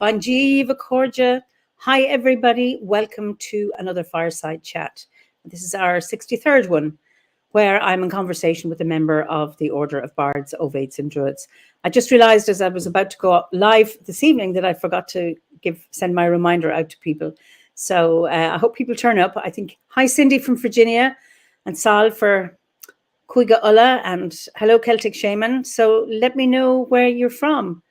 Banjiva Korja. Hi, everybody. Welcome to another Fireside Chat. This is our 63rd one, where I'm in conversation with a member of the Order of Bards, Ovates and Druids. I just realized as I was about to go live this evening that I forgot to send my reminder out to people. So I hope people turn up. I think, hi, Cindy from Virginia, and Sal for Cuiga Ulla, and hello, Celtic Shaman. So let me know where you're from.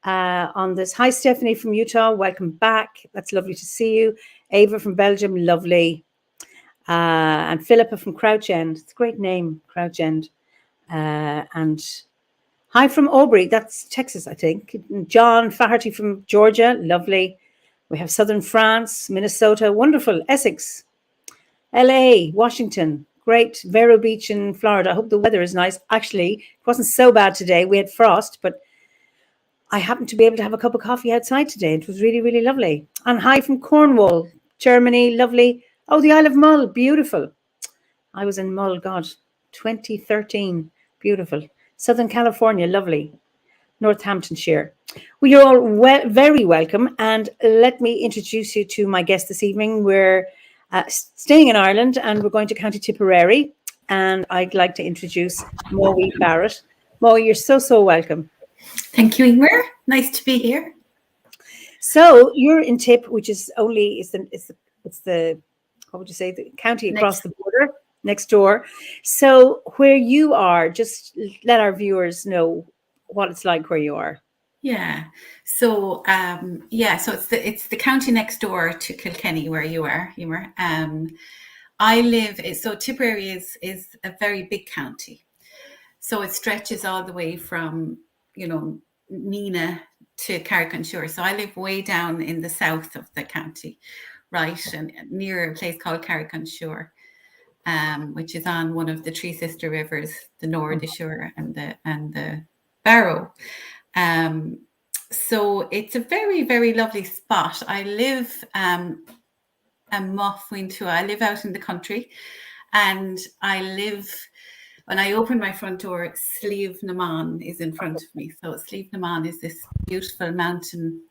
On this. Hi, Stephanie from Utah. Welcome back. That's lovely to see you. Ava from Belgium. Lovely. And Philippa from Crouch End. It's a great name, Crouch End. And hi from Aubrey. That's Texas, I think. John Faherty from Georgia. Lovely. We have Southern France, Minnesota. Wonderful. Essex. LA, Washington. Great. Vero Beach in Florida. I hope the weather is nice. Actually, it wasn't so bad today. We had frost, but I happened to be able to have a cup of coffee outside today. It was really, really lovely. And hi from Cornwall, Germany. Lovely. Oh, the Isle of Mull. Beautiful. I was in Mull, God, 2013. Beautiful. Southern California. Lovely. Northamptonshire. Well, you're all very welcome. And let me introduce you to my guest this evening. We're staying in Ireland and we're going to County Tipperary. And I'd like to introduce Mawie Barrett. Mawie, you're so welcome. Thank you, Eimear. Nice to be here. So you're in Tip, which is only it's the what would you say, the county across the border next door. So where you are, just let our viewers know what it's like where you are. Yeah. So so it's the county next door to Kilkenny where you are, Eimear. I live. So Tipperary is a very big county. So it stretches all the way from Nina to Carrick-on-Suir. So I live way down in the south of the county, right, and near a place called Carrick-on-Suir, which is on one of the three sister rivers, the Nord, the Suir, and the Barrow. So it's a very, very lovely spot. I live I live out in the country, and when I open my front door, Slieve na Man is in front of me. So Slieve na Man is this beautiful mountain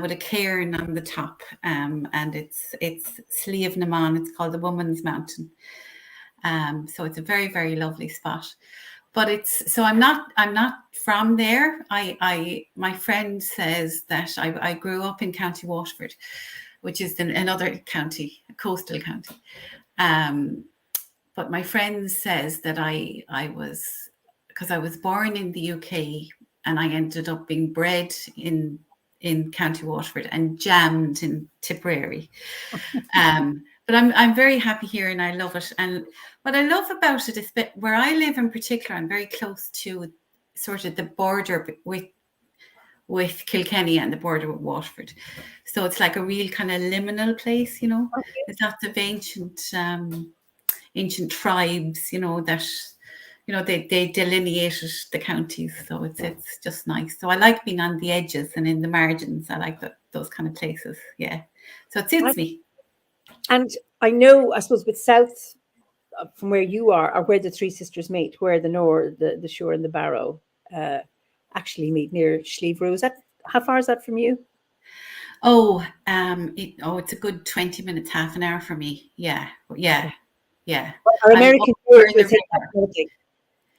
with a cairn on the top, and it's Slieve na Man. It's called the Woman's Mountain. So it's a very, very lovely spot. But I'm not from there. My friend says that I grew up in County Waterford, which is another county, a coastal county. But my friend says that I was born in the UK and I ended up being bred in County Waterford and jammed in Tipperary. But I'm very happy here and I love it. And what I love about it is that where I live in particular, I'm very close to sort of the border with Kilkenny and the border with Waterford. So it's like a real kind of liminal place, Okay. There's lots of ancient tribes, that they delineated the counties. So it's just nice. So I like being on the edges and in the margins. I like those kind of places. Yeah. So it suits me. And I know, I suppose, with south from where you are where the three sisters meet, where the Nord, the Suir and the Barrow actually meet near Slieve Roo. How far is that from you? It's a good 20 minutes, half an hour for me. Yeah. Our American viewers will take that noting.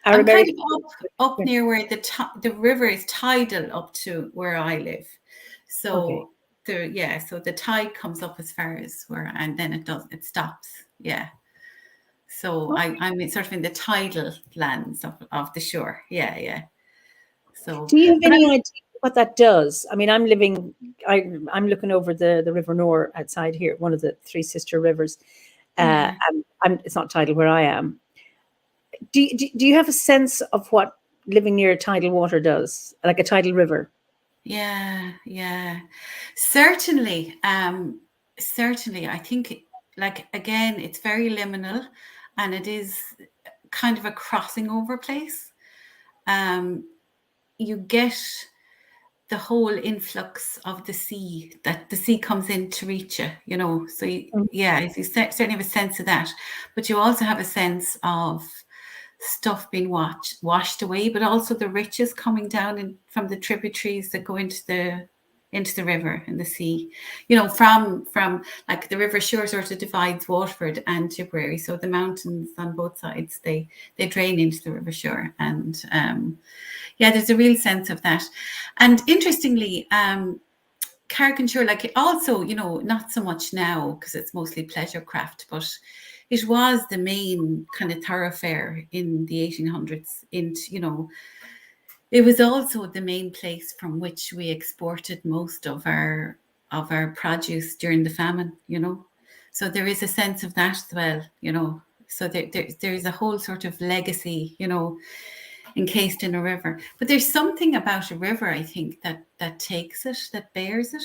I'm kind of up near where the river is tidal up to where I live. So so the tide comes up as far as where, and then it stops. Yeah. So I'm sort of in the tidal lands of the shore. Yeah. So do you have any idea what that does? I mean, I'm looking over the River Nore outside here, one of the three sister rivers. And it's not tidal where I am. Do you have a sense of what living near tidal water does, like a tidal river? Yeah. Certainly. I think, like, again, it's very liminal and it is kind of a crossing over place. You get the whole influx of the sea, that the sea comes in to reach you, so you certainly have a sense of that, but you also have a sense of stuff being washed away, but also the riches coming down from the tributaries that go into into the river and the sea. You know, from like the River Suir sort of divides Waterford and Tipperary. So the mountains on both sides, they drain into the River Suir. And yeah, there's a real sense of that. And interestingly, Carrick-on-Suir, like also, you know, not so much now because it's mostly pleasure craft, but it was the main kind of thoroughfare in the 1800s into, you know, it was also the main place from which we exported most of our produce during the famine, you know. So there is a sense of that as well, you know. So there's a whole sort of legacy, you know, encased in a river. But there's something about a river, I think, that takes it, that bears it.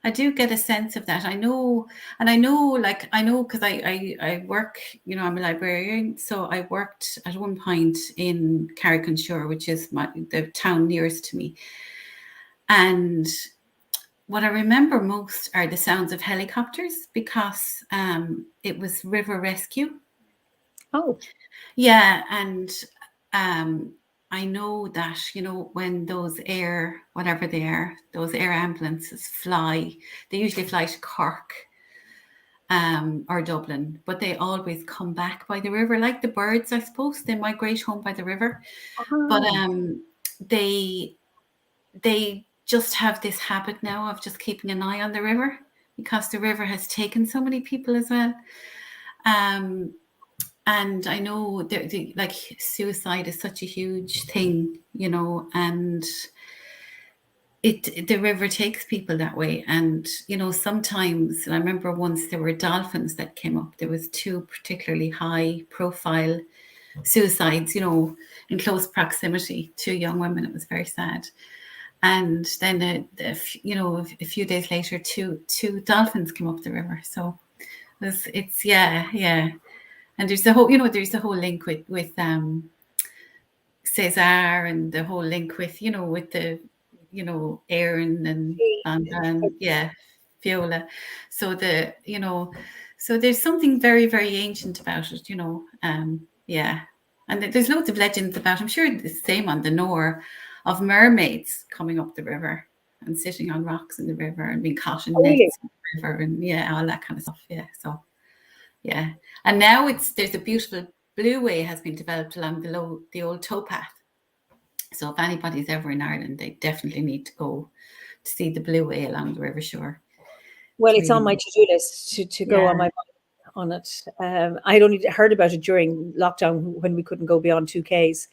I do get a sense of that. I know because I work, you know, I'm a librarian, so I worked at one point in Carrick-on-Suir, which is the town nearest to me. And what I remember most are the sounds of helicopters because it was river rescue. Oh. Yeah, and I know that, you know, when those air ambulances fly, they usually fly to Cork or Dublin, but they always come back by the river, like the birds, I suppose. They migrate home by the river. But they just have this habit now of just keeping an eye on the river because the river has taken so many people as well. And I know like suicide is such a huge thing, you know, and the river takes people that way. And, you know, sometimes, and I remember once there were dolphins that came up. There was 2 particularly high profile suicides, you know, in close proximity to young women. It was very sad. And then, you know, a few days later, two dolphins came up the river. So yeah. And there's the whole, you know, link with Cesar, and the whole link with, you know, with the, you know, Aaron and yeah, Fiola. So you know, so there's something very, very ancient about it, you know. Yeah. And there's loads of legends about, I'm sure the same on the Nore, of mermaids coming up the river and sitting on rocks in the river and being caught in nets in the river, and yeah, all that kind of stuff. Yeah. So yeah. And now there's a beautiful blue way has been developed along the old towpath. So if anybody's ever in Ireland, they definitely need to go to see the blue way along the River Suir. Well, it's on my to-do list to go on it. I'd only heard about it during lockdown when we couldn't go beyond 2Ks,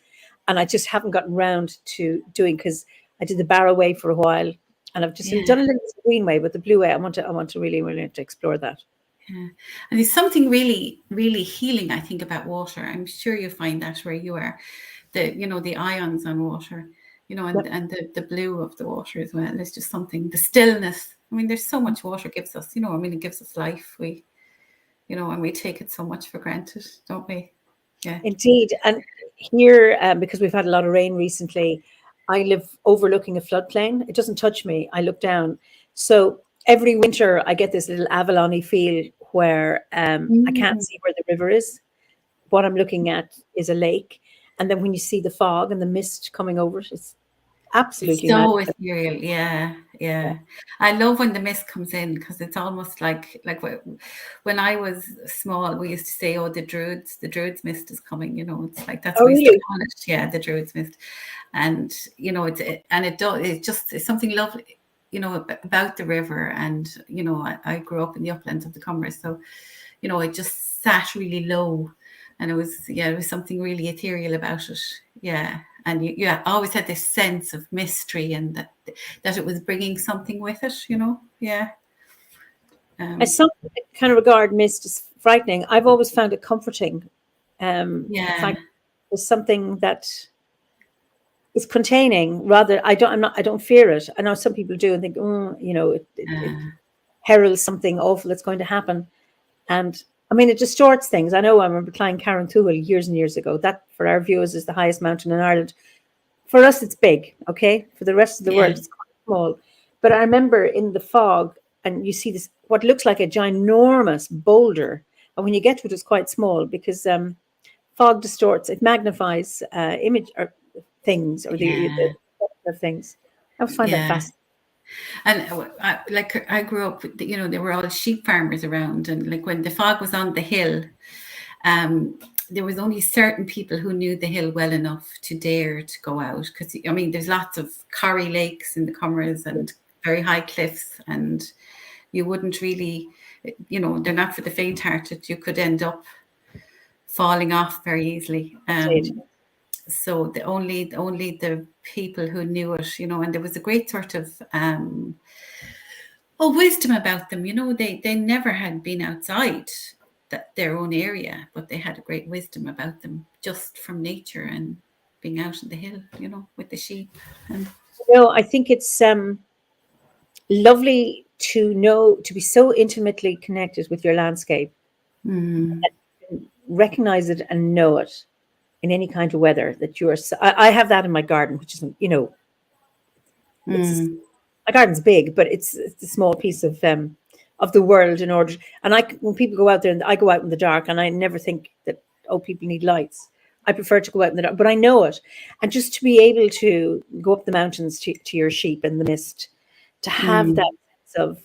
and I just haven't gotten around to doing, because I did the Barrow Way for a while, and I've just done a little Green Way, but the Blue Way, I want to really to explore that. Yeah. And there's something really, really healing, I think, about water. I'm sure you find that where you are. You know, the ions on water, you know, and the blue of the water as well. There's just something, the stillness. I mean, there's so much water gives us, you know, I mean, it gives us life. We, you know, and we take it so much for granted, don't we? Yeah. Indeed. And here, because we've had a lot of rain recently, I live overlooking a floodplain. It doesn't touch me. I look down. So every winter I get this little Avalon-y feel where I can't see where the river is. What I'm looking at is a lake. And then when you see the fog and the mist coming over it, it's absolutely so ethereal. Yeah. I love when the mist comes in, because it's almost like when I was small, we used to say, "Oh, the Druids mist is coming." You know, it's like that's what we used to call it. Yeah, the Druids mist, and you know, it's something lovely, you know, about the river. And you know, I grew up in the uplands of the Comers, so you know, it just sat really low. And it was something really ethereal about it. Yeah. And you always had this sense of mystery, and that it was bringing something with it, you know? Yeah. As some kind of regard mist as frightening, I've always found it comforting. It's like there's something that is containing, rather, I don't fear it. I know some people do and think, you know, it heralds something awful that's going to happen. And I mean, it distorts things. I know I remember climbing Carrauntoohil years and years ago. That, for our viewers, is the highest mountain in Ireland. For us, it's big, okay? For the rest of the world, it's quite small. But I remember in the fog, and you see this, what looks like a ginormous boulder. And when you get to it, it's quite small, because fog distorts, it magnifies image or things, or the of things. I find that fascinating. And I grew up, there were all sheep farmers around, and like when the fog was on the hill, there was only certain people who knew the hill well enough to dare to go out, because there's lots of corrie lakes in the Comores and very high cliffs, and you wouldn't really, they're not for the faint-hearted. You could end up falling off very easily. So only the people who knew it, and there was a great sort of wisdom about them. They never had been outside their own area, but they had a great wisdom about them just from nature and being out in the hill, with the sheep. And I think it's lovely to be so intimately connected with your landscape, recognize it and know it in any kind of weather that you are. I have that in my garden, which isn't, my garden's big, but it's a small piece of the world. And when people go out there, and I go out in the dark, and I never think that people need lights. I prefer to go out in the dark, but I know it. And just to be able to go up the mountains to your sheep in the mist, to have that sense of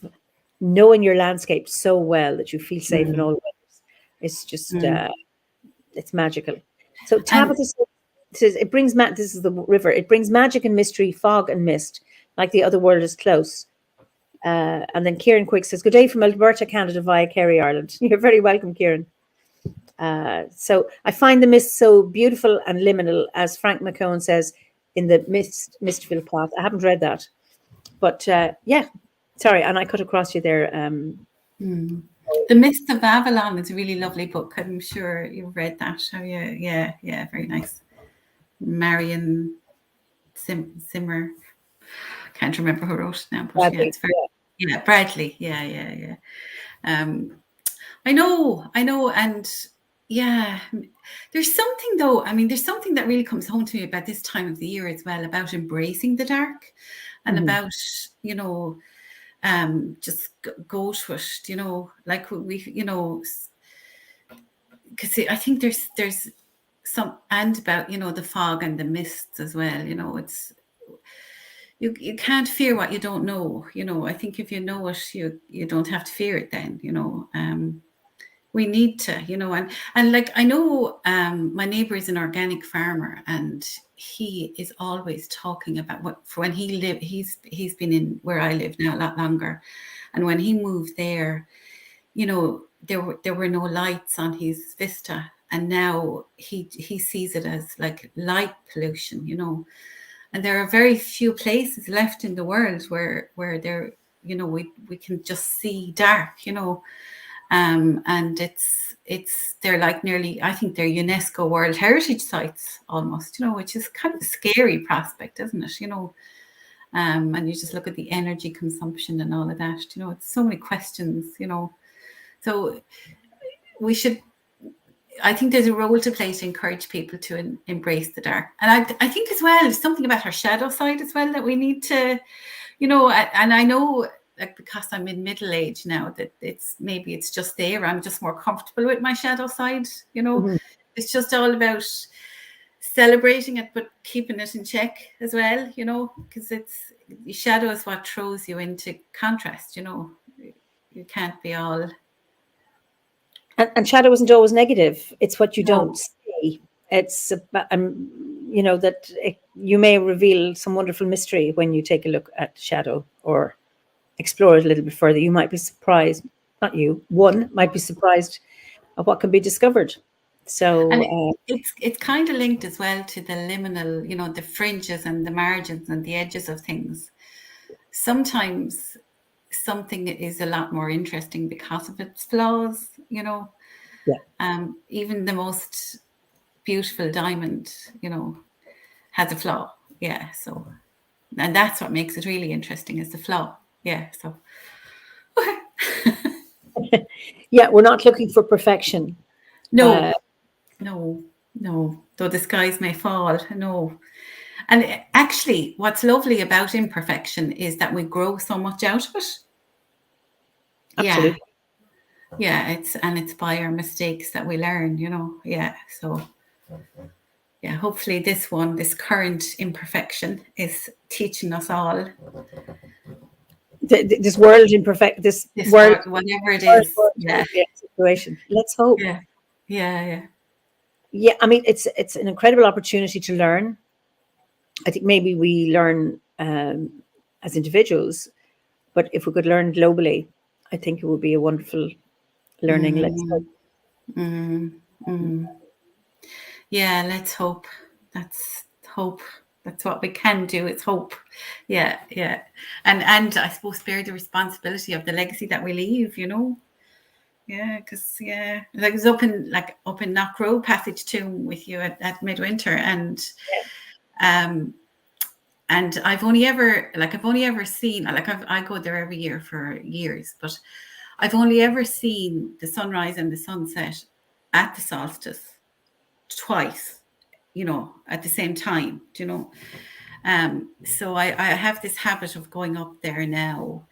knowing your landscape so well that you feel safe in all weathers, it's just it's magical. So Tabitha says it brings this is the river. It brings magic and mystery, fog and mist, like the other world is close. And then Kieran Quick says, "Good day from Alberta, Canada, via Kerry, Ireland." You're very welcome, Kieran. So I find the mist so beautiful and liminal, as Frank McCone says in the Mistful Path. I haven't read that, but sorry, and I cut across you there. The Mist of Avalon is a really lovely book. I'm sure you've read that, have you? Yeah, very nice. Marion Zimmer. Can't remember who wrote it now, but Bradley, it's very Bradley. Yeah. I know, and there's something though. There's something that really comes home to me about this time of the year as well, about embracing the dark, and about just go to it, like we, because I think there's some, and about, the fog and the mists as well, it's, you can't fear what you don't know, I think if you know it, you don't have to fear it then, we need to, and like, I know my neighbor is an organic farmer, and he is always talking about when he lived, he's been in where I live now a lot longer. And when he moved there, there were no lights on his vista. And now he sees it as like light pollution, and there are very few places left in the world where there, we can just see dark, and they're like nearly, I think they're UNESCO World Heritage Sites almost, which is kind of a scary prospect, isn't it? And you just look at the energy consumption and all of that, it's so many questions, so we should, I think there's a role to play to encourage people to embrace the dark. And I think as well, there's something about our shadow side as well that we need to, and I know, like, because I'm in middle age now, that it's just there. I'm just more comfortable with my shadow side, It's just all about celebrating it, but keeping it in check as well, because the shadow is what throws you into contrast, you can't be all. And shadow isn't always negative. It's what you don't see. It's, that you may reveal some wonderful mystery when you take a look at shadow or explore it a little bit further. You might be surprised, one might be surprised at what can be discovered. So and it's kind of linked as well to the liminal, the fringes and the margins and the edges of things. Sometimes something is a lot more interesting because of its flaws, even the most beautiful diamond, has a flaw. Yeah. So, and that's what makes it really interesting, is the flaw. Yeah. So. Yeah, we're not looking for perfection. No. Though the skies may fall. No. And actually, what's lovely about imperfection is that we grow so much out of it. Absolutely. Yeah, it's by our mistakes that we learn, Yeah. So yeah, hopefully this current imperfection is teaching us all. This world imperfect, this world, whatever it is, situation. Let's hope. Yeah. I mean, it's an incredible opportunity to learn. I think maybe we learn as individuals, but if we could learn globally, I think it would be a wonderful learning. Let's hope. Yeah, let's hope. That's hope. That's what we can do. It's hope. Yeah. And I suppose bear the responsibility of the legacy that we leave, Yeah, because like I was up in Knockrow Passage Tomb with you at Midwinter, and and I've only ever seen, I go there every year for years, but I've only ever seen the sunrise and the sunset at the solstice twice, at the same time, so I have this habit of going up there now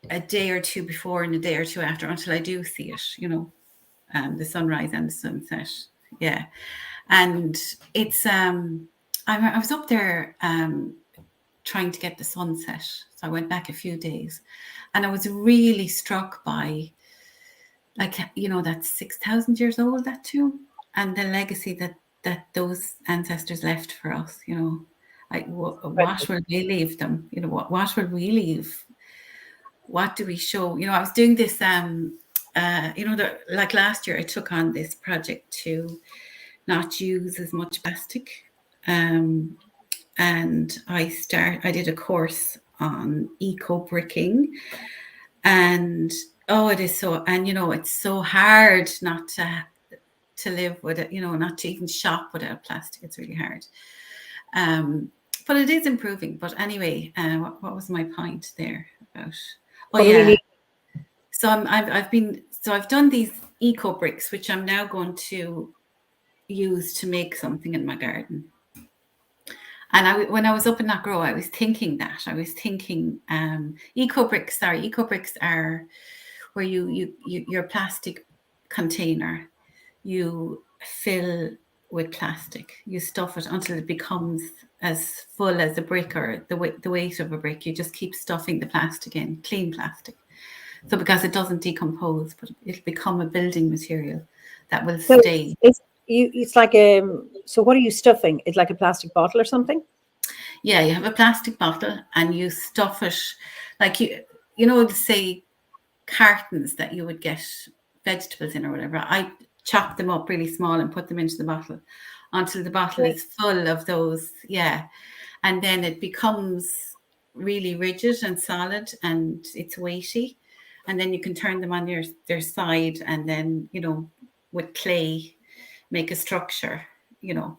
a day or two before and a day or two after until I do see it, the sunrise and the sunset. Yeah. And it's, I was up there trying to get the sunset. So I went back a few days and I was really struck by, that's 6,000 years old, that tomb, and the legacy that those ancestors left for us, what will we leave them? What will we leave? What do we show? I was doing this, like last year, I took on this project to not use as much plastic. And I did a course on eco-bricking, and it is so, and it's so hard not to live with it, not to even shop without plastic. It's really hard. But it is improving. But anyway, what was my point there about? So I've done these eco bricks, which I'm now going to use to make something in my garden. And when I was up in Knockrow, I was thinking eco bricks are where your plastic container, you fill with plastic, you stuff it until it becomes as full as a brick or the weight of a brick. You just keep stuffing the plastic in, clean plastic. So because it doesn't decompose, but it'll become a building material that will stay. It's like so what are you stuffing? It's like a plastic bottle or something? Yeah, you have a plastic bottle and you stuff it like say cartons that you would get vegetables in or whatever. I chop them up really small and put them into the bottle until the bottle is full of those. Yeah. And then it becomes really rigid and solid and it's weighty. And then you can turn them on their side and then, with clay, make a structure, and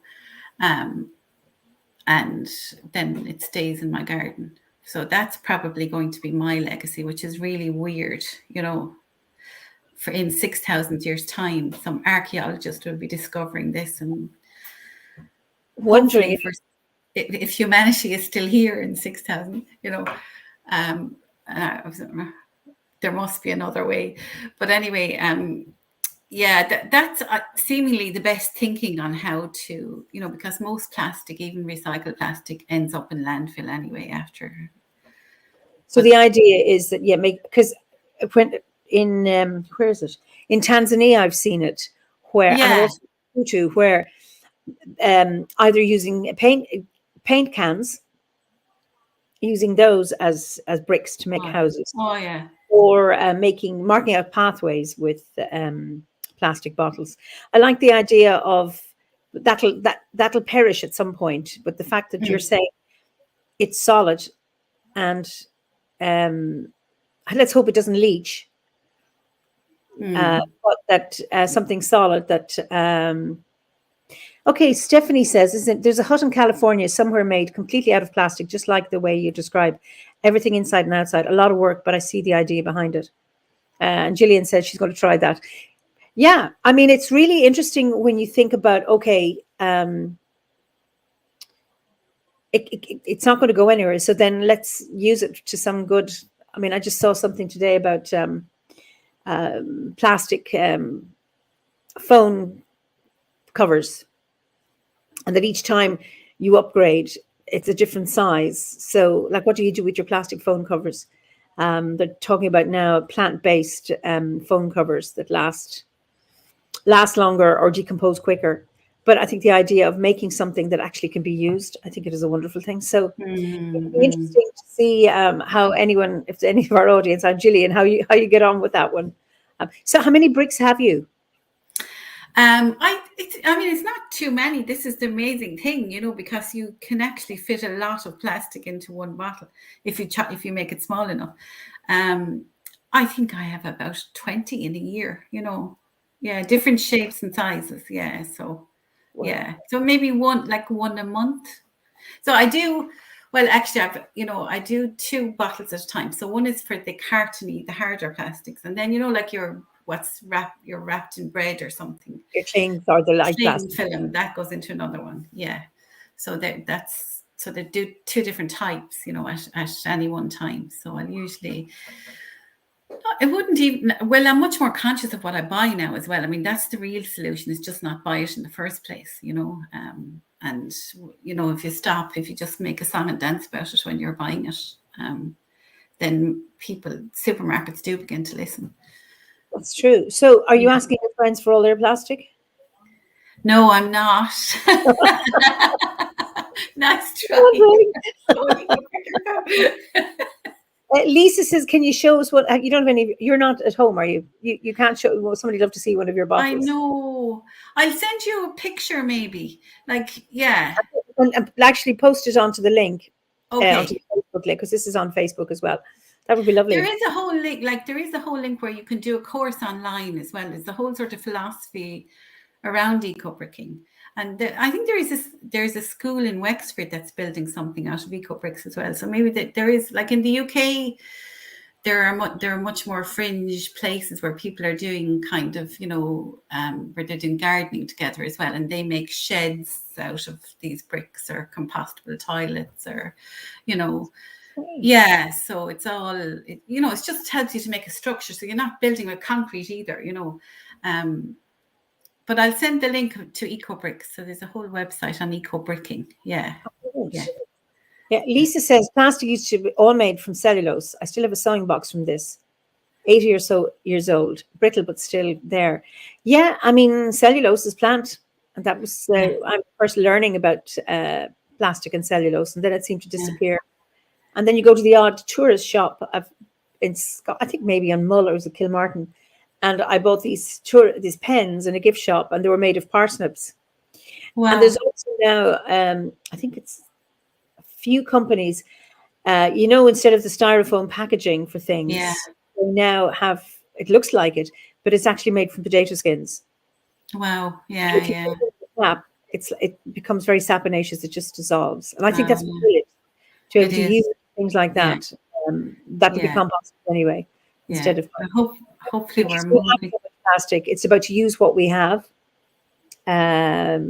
then it stays in my garden. So that's probably going to be my legacy, which is really weird, for in 6,000 years' time, some archaeologist will be discovering this and wondering if humanity is still here in 6,000, there must be another way. But anyway, that's seemingly the best thinking on how to, because most plastic, even recycled plastic, ends up in landfill anyway after. So the idea is that, because when in where is it? In Tanzania, I've seen it where, and also Hutu, where either using paint cans, using those as bricks to make houses. Oh yeah. Or marking out pathways with plastic bottles. I like the idea of that'll perish at some point, but the fact that you're saying it's solid and let's hope it doesn't leach. But that something solid that. Okay, Stephanie says, there's a hut in California somewhere made completely out of plastic, just like the way you describe everything inside and outside. A lot of work, but I see the idea behind it. And Gillian says she's going to try that. Yeah, I mean, it's really interesting when you think about, it's not going to go anywhere. So then let's use it to some good. I mean, I just saw something today about plastic phone covers. and that each time you upgrade, it's a different size. So, like, what do you do with your plastic phone covers? They're talking about now plant-based phone covers that last longer or decompose quicker. But I think the idea of making something that actually can be used, I think it is a wonderful thing. So it'd be interesting to see how anyone, if any of our audience, Gillian, how you get on with that one. So how many bricks have you? It's not too many. This is the amazing thing, because you can actually fit a lot of plastic into one bottle if you make it small enough. I think I have about 20 in a year, Yeah, different shapes and sizes. Yeah, so wow. Yeah, so maybe one a month. So I do. Well, actually, I do 2 bottles at a time. So one is for the cartony, the harder plastics, and then like you're wrapped in bread or something. Your clings or the light plastic film that goes into another one. Yeah, so they do 2 different types, at any one time. So I'll usually. It wouldn't even. Well, I'm much more conscious of what I buy now as well. I mean, that's the real solution: is just not buy it in the first place, And if you just make a song and dance about it when you're buying it, then supermarkets do begin to listen. That's true. So, are you asking your friends for all their plastic? No, I'm not. Nice try. Lisa says, "Can you show us what you don't have any? You're not at home, are you? You can't show. Well, somebody'd love to see one of your bottles." I know. I'll send you a picture, maybe. Yeah. And actually post it onto the link. Okay. Onto the Facebook link, because this is on Facebook as well. That would be lovely. There is a whole link, where you can do a course online as well. There's a whole sort of philosophy around eco-bricking. And I think there's a school in Wexford that's building something out of eco-bricks as well. So maybe there is, like in the UK, there are much more fringe places where people are doing kind of, where they're doing gardening together as well. And they make sheds out of these bricks, or compostable toilets, or, yeah. So it's all, it just helps you to make a structure. So you're not building with concrete either, But I'll send the link to eco-bricks. So there's a whole website on eco-bricking. Yeah. Yeah. Lisa says plastic used to be all made from cellulose. I still have a sewing box from this. 80 or so years old, brittle but still there. Yeah, I mean, cellulose is plant, and that was I'm first learning about plastic and cellulose, and then it seemed to disappear. Yeah. And then you go to the odd tourist shop in Scotland, I think maybe on Mull, or was it Kilmartin. And I bought these pens in a gift shop, and they were made of parsnips. Wow. And there's also now, I think it's a few companies, instead of the styrofoam packaging for things, they now have, it looks like it, but it's actually made from potato skins. Wow. Yeah. It becomes very saponaceous. It just dissolves. And I think that's brilliant to be able to use things like that. That would be composted anyway, instead of. Hopefully we're moving plastic. It's about to use what we have, because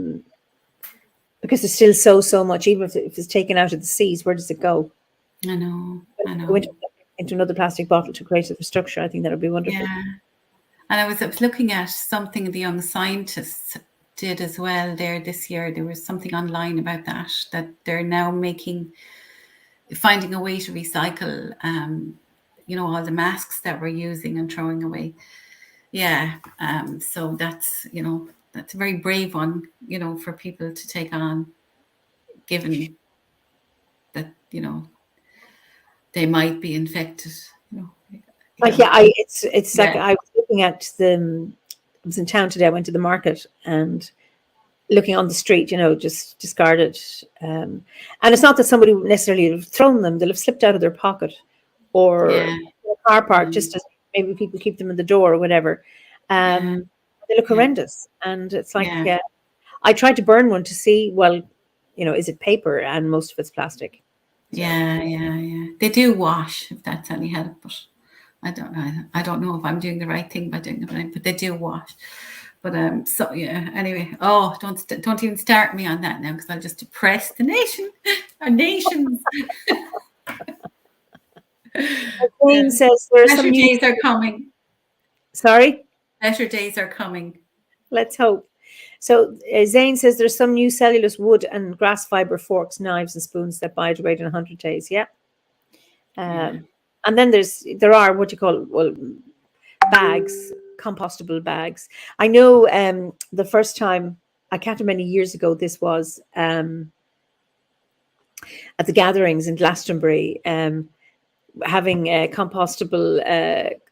there's still so much. Even if it's taken out of the seas, where does it go? I know. Go into another plastic bottle to create a structure. I think that would be wonderful. Yeah. And I was looking at something the young scientists did as well there this year. There was something online about that they're now finding a way to recycle all the masks that we're using and throwing away. Yeah. So that's a very brave one, for people to take on, given that, they might be infected. It's like I was looking at I was in town today. I went to the market and looking on the street, just discarded. And it's not that somebody would necessarily have thrown them; they'll have slipped out of their pocket, or a car park, just as maybe people keep them in the door or whatever. They look horrendous, and it's like I tried to burn one to see. Well, is it paper? And most of it's plastic. So. Yeah. They do wash, if that's any help, but I don't know. I don't know if I'm doing the right thing by doing it, but they do wash. But anyway. Oh, don't even start me on that now, because I'll just depress the nation. Our nations. Jane says there are better days are coming. Sorry? Better days are coming. Let's hope. So Zane says there's some new cellulose wood and grass fiber forks, knives, and spoons that biodegrade in 100 days. Yeah. And then there are what you call bags, compostable bags. I know the first time, I can't remember many years ago, this was at the gatherings in Glastonbury, having compostable,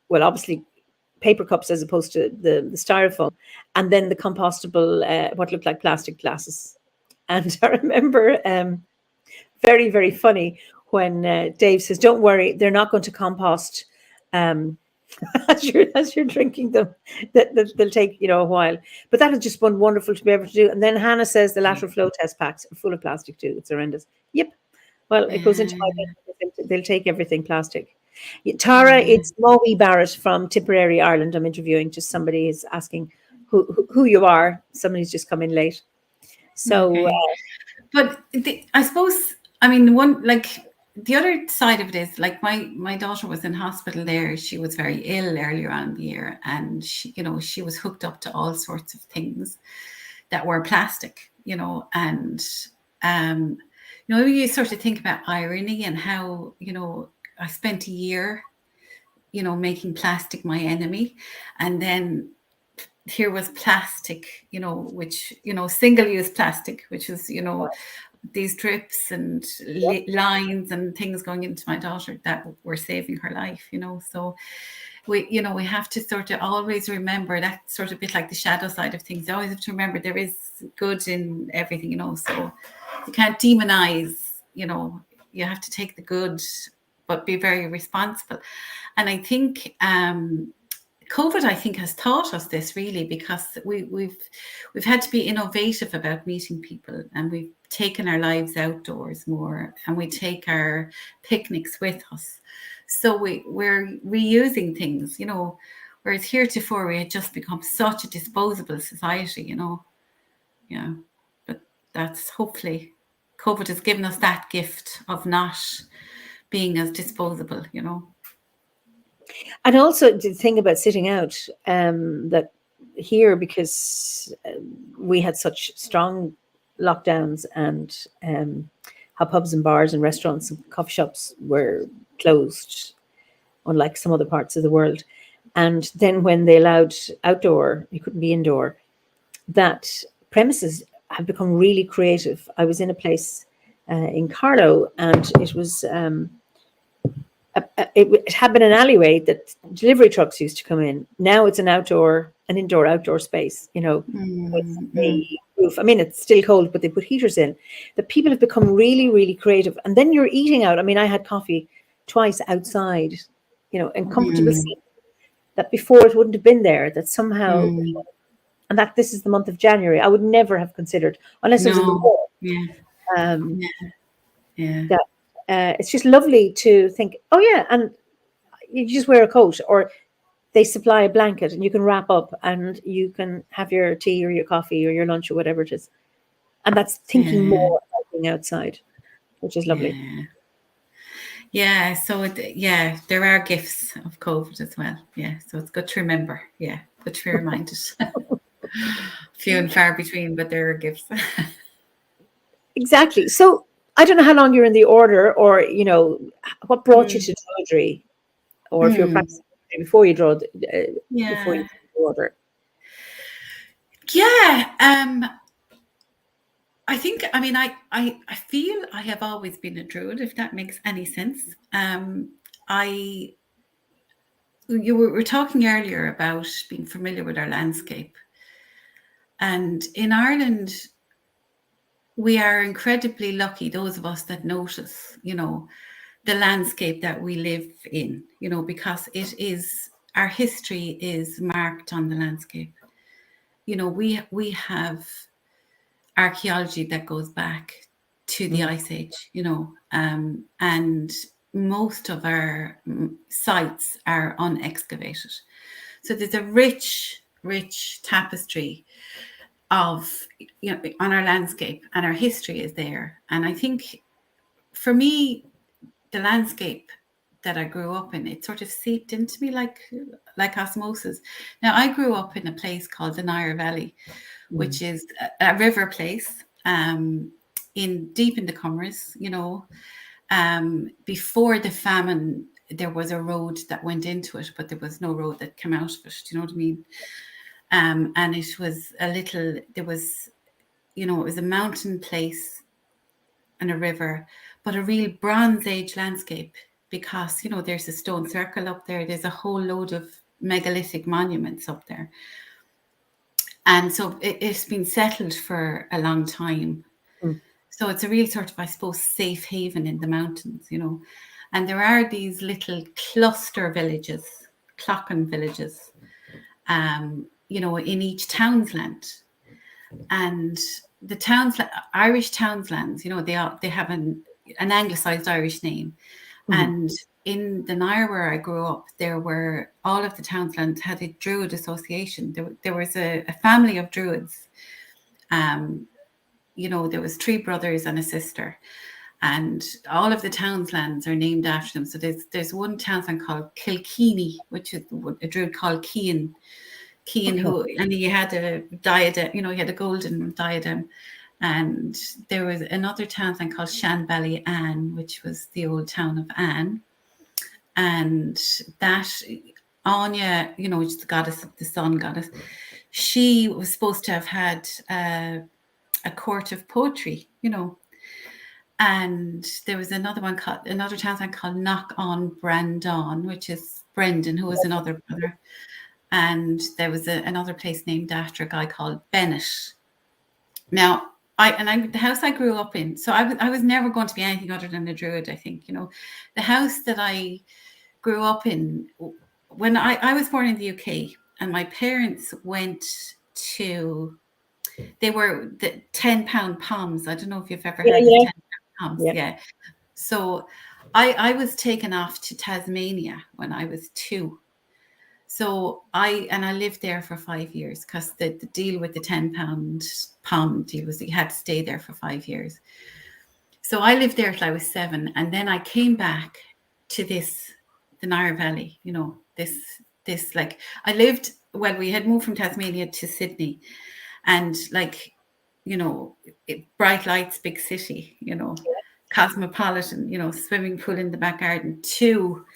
well, obviously paper cups as opposed to the styrofoam, and then the compostable, what looked like plastic glasses. And I remember very, very funny when Dave says, "Don't worry, they're not going to compost as you're drinking them. That they'll take a while." But that has just been wonderful to be able to do. And then Hannah says the lateral flow test packs are full of plastic too. It's horrendous. Yep. Well, it goes into my head. They'll take everything plastic. Tara, it's Mawie Barrett from Tipperary, Ireland. I'm interviewing. Just somebody is asking who you are. Somebody's just come in late. So, but I suppose, I mean, the other side of it is, like, my daughter was in hospital there. She was very ill earlier on in the year, and she was hooked up to all sorts of things that were plastic, and you sort of think about irony and how, I spent a year, making plastic my enemy, and then here was plastic, which, single-use plastic, which was, these drips and lines and things going into my daughter that were saving her life, so we have to sort of always remember that sort of bit like the shadow side of things. You always have to remember there is good in everything, so you can't demonize, you have to take the good, but be very responsible. And I think COVID, I think, has taught us this really, because we've had to be innovative about meeting people, and we've taken our lives outdoors more, and we take our picnics with us. So we're reusing things, whereas heretofore we had just become such a disposable society, Yeah, but that's, hopefully COVID has given us that gift of not being as disposable, And also the thing about sitting out, that here, because we had such strong lockdowns, and how pubs and bars and restaurants and coffee shops were closed, unlike some other parts of the world. And then when they allowed outdoor, you couldn't be indoor. That premises have become really creative. I was in a place in Carlow, and it was it had been an alleyway that delivery trucks used to come in. Now it's an indoor-outdoor space, with the roof. I mean, it's still cold, but they put heaters in. The people have become really, really creative. And then you're eating out. I mean, I had coffee twice outside, in comfortable seats that before it wouldn't have been there, that somehow, and that this is the month of January, I would never have considered, unless it was in the war. That it's just lovely to think, oh yeah, and you just wear a coat, or they supply a blanket and you can wrap up and you can have your tea or your coffee or your lunch or whatever it is. And that's thinking more about being outside, which is lovely. Yeah. So there are gifts of COVID as well. Yeah. So it's good to remember. Yeah. Good to be reminded. Few and far between, but there are gifts. Exactly. So I don't know how long you're in the order, or what brought you to Druidry, or if you're practicing before you draw before you the order. I think, I mean, I feel I have always been a Druid, if that makes any sense. You were talking earlier about being familiar with our landscape, and in Ireland we are incredibly lucky, those of us that notice, the landscape that we live in, because our history is marked on the landscape. We have archaeology that goes back to the Ice Age, and most of our sites are unexcavated. So there's a rich tapestry of, on our landscape, and our history is there. And I think for me, the landscape that I grew up in, it sort of seeped into me like osmosis. Now, I grew up in a place called the Eimear Valley, which is a river place deep in the Cummers, you know. Before the famine, there was a road that went into it, but there was no road that came out of it. Do you know what I mean? And it was it was a mountain place and a river, but a real Bronze Age landscape, because, you know, there's a stone circle up there. There's a whole load of megalithic monuments up there. And so it's been settled for a long time. So it's a real sort of, I suppose, safe haven in the mountains, you know. And there are these little cluster villages, clochen villages, you know, in each townsland. And the Irish townslands, you know, they have an anglicised Irish name. And in the Nair where I grew up, there were, all of the townslands had a Druid association. There was a family of Druids. You know, there was 3 brothers and a sister, and all of the townslands are named after them. So there's one townsland called Kilkenny, which is a Druid called Cian, and he had a diadem, you know, he had a golden diadem. And there was another townsland called Shanbally, which was the old town of Anne. And that Anya, you know, which is the goddess of the sun goddess, she was supposed to have had a court of poetry, you know. And there was another townsland called Knock on Brandon, which is Brendan, who was another brother. And there was another place named after a guy called Bennett. Now, the house I grew up in, so I was never going to be anything other than a Druid, I think, you know. The house that I grew up in, when I was born in the UK, and my parents went to, they were the £10 poms. I don't know if you've ever heard of £10 poms. Yeah. So I was taken off to Tasmania when I was 2. So I lived there for 5 years, because the deal with the £10 pom deal was that you had to stay there for 5 years. So I lived there till I was 7, and then I came back to the Nair Valley, you know, this like, I lived, well, we had moved from Tasmania to Sydney, and like, you know, bright lights, big city, you know, cosmopolitan, you know, swimming pool in the back garden, to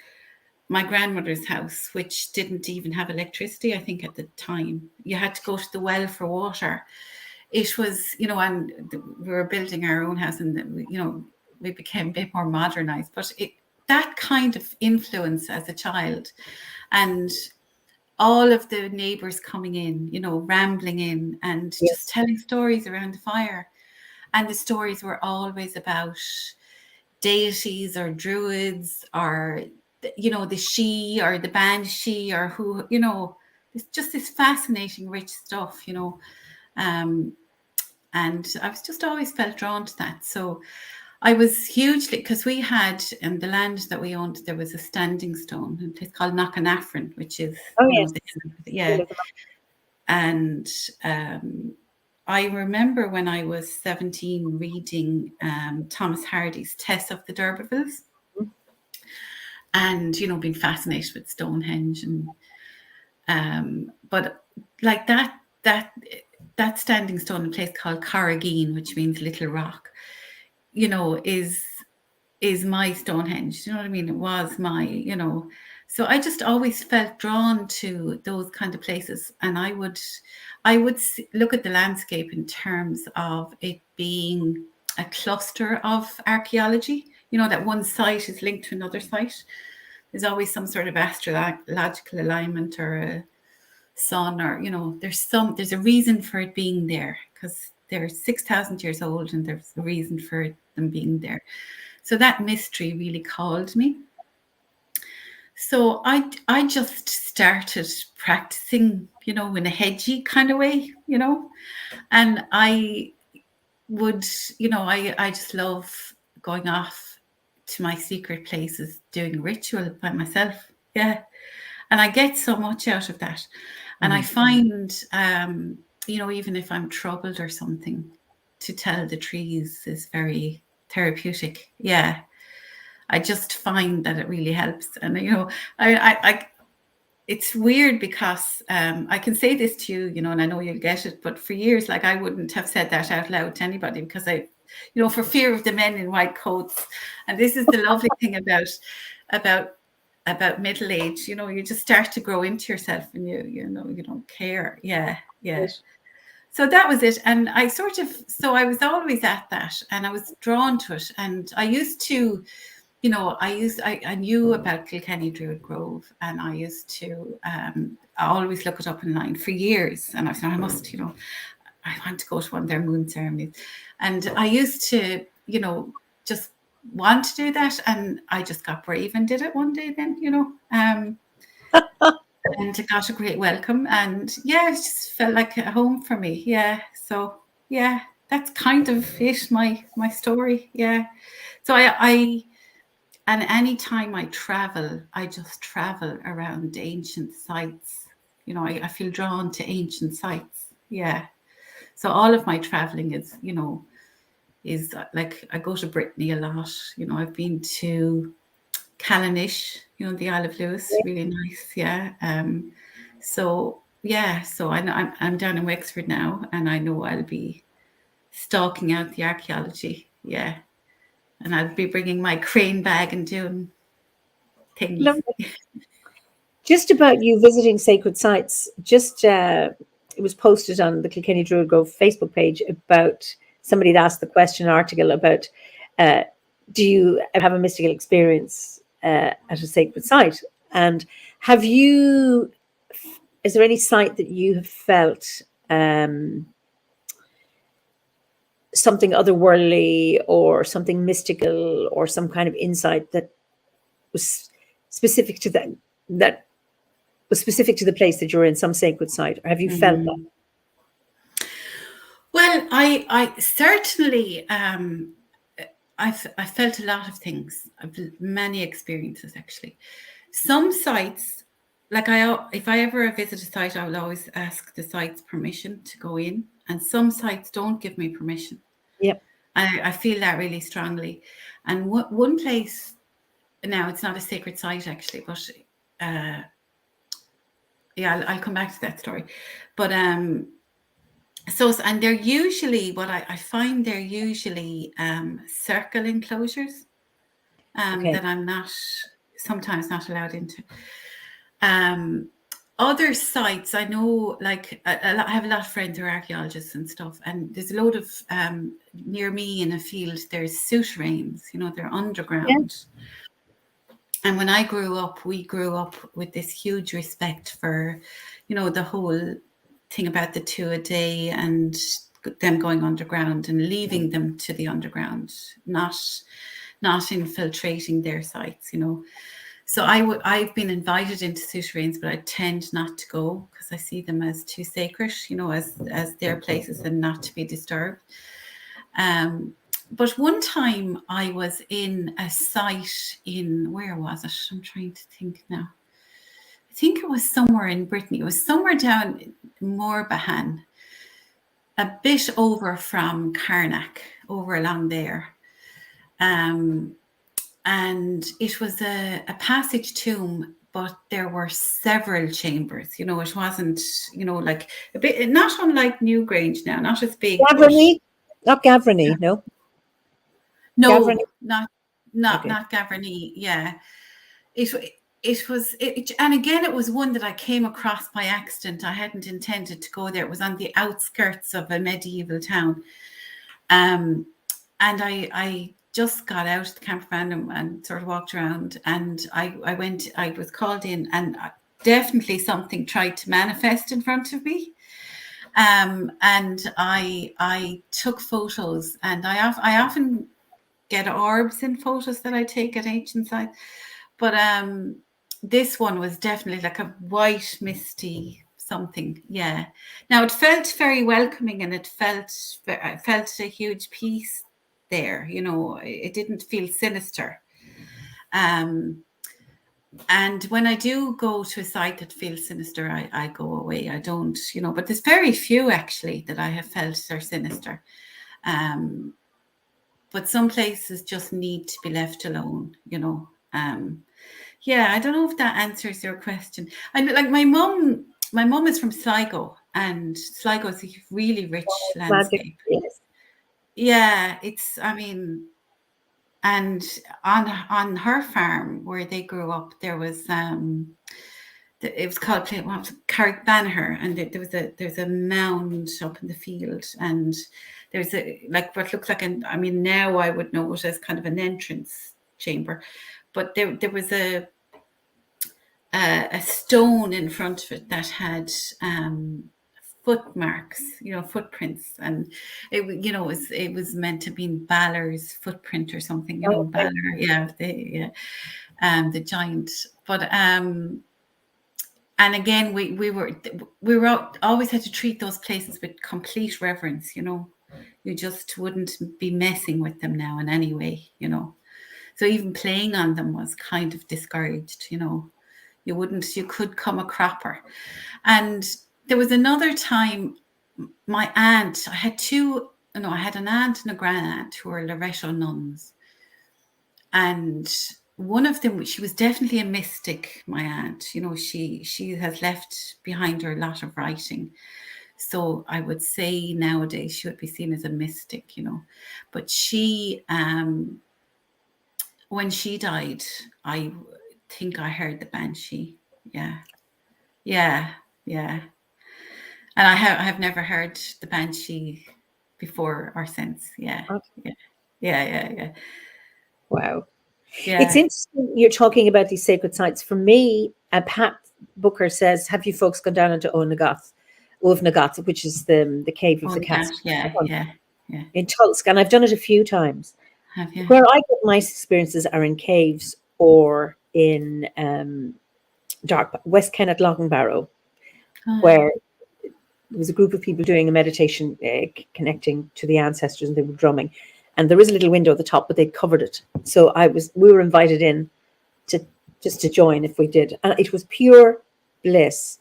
my grandmother's house, which didn't even have electricity, I think, at the time. You had to go to the well for water. It was, you know, and we were building our own house, and, you know, we became a bit more modernized. But that kind of influence as a child, and all of the neighbors coming in, you know, rambling in, and just telling stories around the fire. And the stories were always about deities or druids, or, you know, the she or the banshee, or who, you know, it's just this fascinating, rich stuff, you know. And I was just always felt drawn to that. So I was hugely, because we had, in the land that we owned, there was a standing stone, a place called Knockanaffrin, which is, And I remember when I was 17 reading Thomas Hardy's Tess of the D'Urbervilles, and, you know, being fascinated with Stonehenge, and but like that standing stone in a place called Corrigeen, which means little rock, you know, is my Stonehenge. You know what I mean? It was my, you know. So I just always felt drawn to those kind of places, and I would look at the landscape in terms of it being a cluster of archaeology. You know, that one site is linked to another site. There's always some sort of astrological alignment, or a sun, or, you know, there's a reason for it being there, because they're 6,000 years old, and there's a reason for them being there. So that mystery really called me. So I just started practicing, you know, in a hedgy kind of way, you know, and I would, you know, I just love going off to my secret places, doing ritual by myself. Yeah. And I get so much out of that. And I find, you know, even if I'm troubled or something, to tell the trees is very therapeutic. Yeah. I just find that it really helps. And, you know, it's weird because I can say this to you, you know, and I know you'll get it, but for years, like I wouldn't have said that out loud to anybody because I, you know, for fear of the men in white coats. And this is the lovely thing about middle age, you know, you just start to grow into yourself and you know, you don't care. Yeah. Yes. So that was it. And I so I was always at that and I was drawn to it. And I used to, you know, I knew about Kilkenny Druid Grove and I used to I always look it up online for years. And I said, I must, you know, I want to go to one of their moon ceremonies. And I used to, you know, just want to do that. And I just got brave and did it one day then, you know. And I got a great welcome. And yeah, it just felt like a home for me. Yeah. So yeah, that's kind of it, my story. Yeah. So and anytime I travel, I just travel around ancient sites. You know, I feel drawn to ancient sites. Yeah. So all of my traveling is, you know, is like I go to Brittany a lot. You know, I've been to Callanish, you know, the Isle of Lewis, really nice. Yeah. So yeah, so I'm down in Wexford now, and I know I'll be stalking out the archaeology. Yeah. And I'll be bringing my crane bag and doing things. Lovely. Just about you visiting sacred sites, just it was posted on the Kilkenny Druid Grove Facebook page about somebody had asked the question article about do you have a mystical experience at a sacred site? And is there any site that you have felt something otherworldly or something mystical or some kind of insight that was specific to that was specific to the place that you're in, some sacred site? Or have you felt that? Well, I certainly I felt a lot of things, many experiences actually. Some sites, like if I ever visit a site, I will always ask the site's permission to go in, and some sites don't give me permission. Yep. I feel that really strongly. And one place, now it's not a sacred site actually, but yeah, I'll come back to that story. But so, and they're usually, what I find, they're usually circle enclosures that I'm sometimes not allowed into. Other sites, I know, like I have a lot of friends who are archaeologists and stuff, and there's a load of, near me in a field, there's souterrains, you know, they're underground. Yeah. And when I grew up, we grew up with this huge respect for, you know, the whole thing about the 2 a day and them going underground and leaving them to the underground, not infiltrating their sites, you know. So I've been invited into souterrains, but I tend not to go because I see them as too sacred, you know, as their places and not to be disturbed. But one time I was in a site in, where was it? I'm trying to think now. I think it was somewhere in Brittany. It was somewhere down Morbahan, a bit over from Carnac, over along there. And it was a passage tomb, but there were several chambers. You know, it wasn't, you know, like a bit, not unlike Newgrange now, not as big. Gavraney? Not Gavraney, no. No, Gavraney? not Gavraney. Yeah, it was, and again, it was one that I came across by accident. I hadn't intended to go there. It was on the outskirts of a medieval town, and I just got out of the camper van and sort of walked around, and I was called in, and definitely something tried to manifest in front of me. And I took photos, and I often get orbs in photos that I take at ancient sites, but this one was definitely like a white misty something. Yeah. Now it felt very welcoming, and I felt a huge peace there. You know, it didn't feel sinister. And when I do go to a site that feels sinister, I go away. I don't, you know, but there's very few actually that I have felt are sinister. But some places just need to be left alone, you know. Yeah, I don't know if that answers your question. I like my mum. My mum is from Sligo, and Sligo is a really rich Magic. landscape. Yes. Yeah, it's. I mean, and on her farm where they grew up, there was it was called Carrickbanagher, and there's a mound up in the field, and there's a like what looks like an. I mean, now I would know it as kind of an entrance chamber, but there was a stone in front of it that had footmarks, footprints, and it was meant to be Balor's footprint or something, Okay. Balor, the giant. But and again, we were always had to treat those places with complete reverence, You just wouldn't be messing with them now in any way, So even playing on them was kind of discouraged, You could come a cropper. And there was another time, my aunt, I had an aunt and a grandaunt who were Loretto nuns. And one of them, she was definitely a mystic, my aunt. She has left behind her a lot of writing. So I would say nowadays she would be seen as a mystic, But she, when she died, I think I heard the banshee. Yeah. And I have never heard the banshee before or since. Yeah. Wow. Yeah. It's interesting you're talking about these sacred sites. For me, Pat Booker says, have you folks gone down into Ovnagat, which is the cave of the cats Yeah. in Tulsk? And I've done it a few times. Have you? Where I get my experiences are in caves or in West Kennet Barrow, where there was a group of people doing a meditation, connecting to the ancestors, and they were drumming. And there is a little window at the top, but they'd covered it. So we were invited in to join if we did. And it was pure bliss.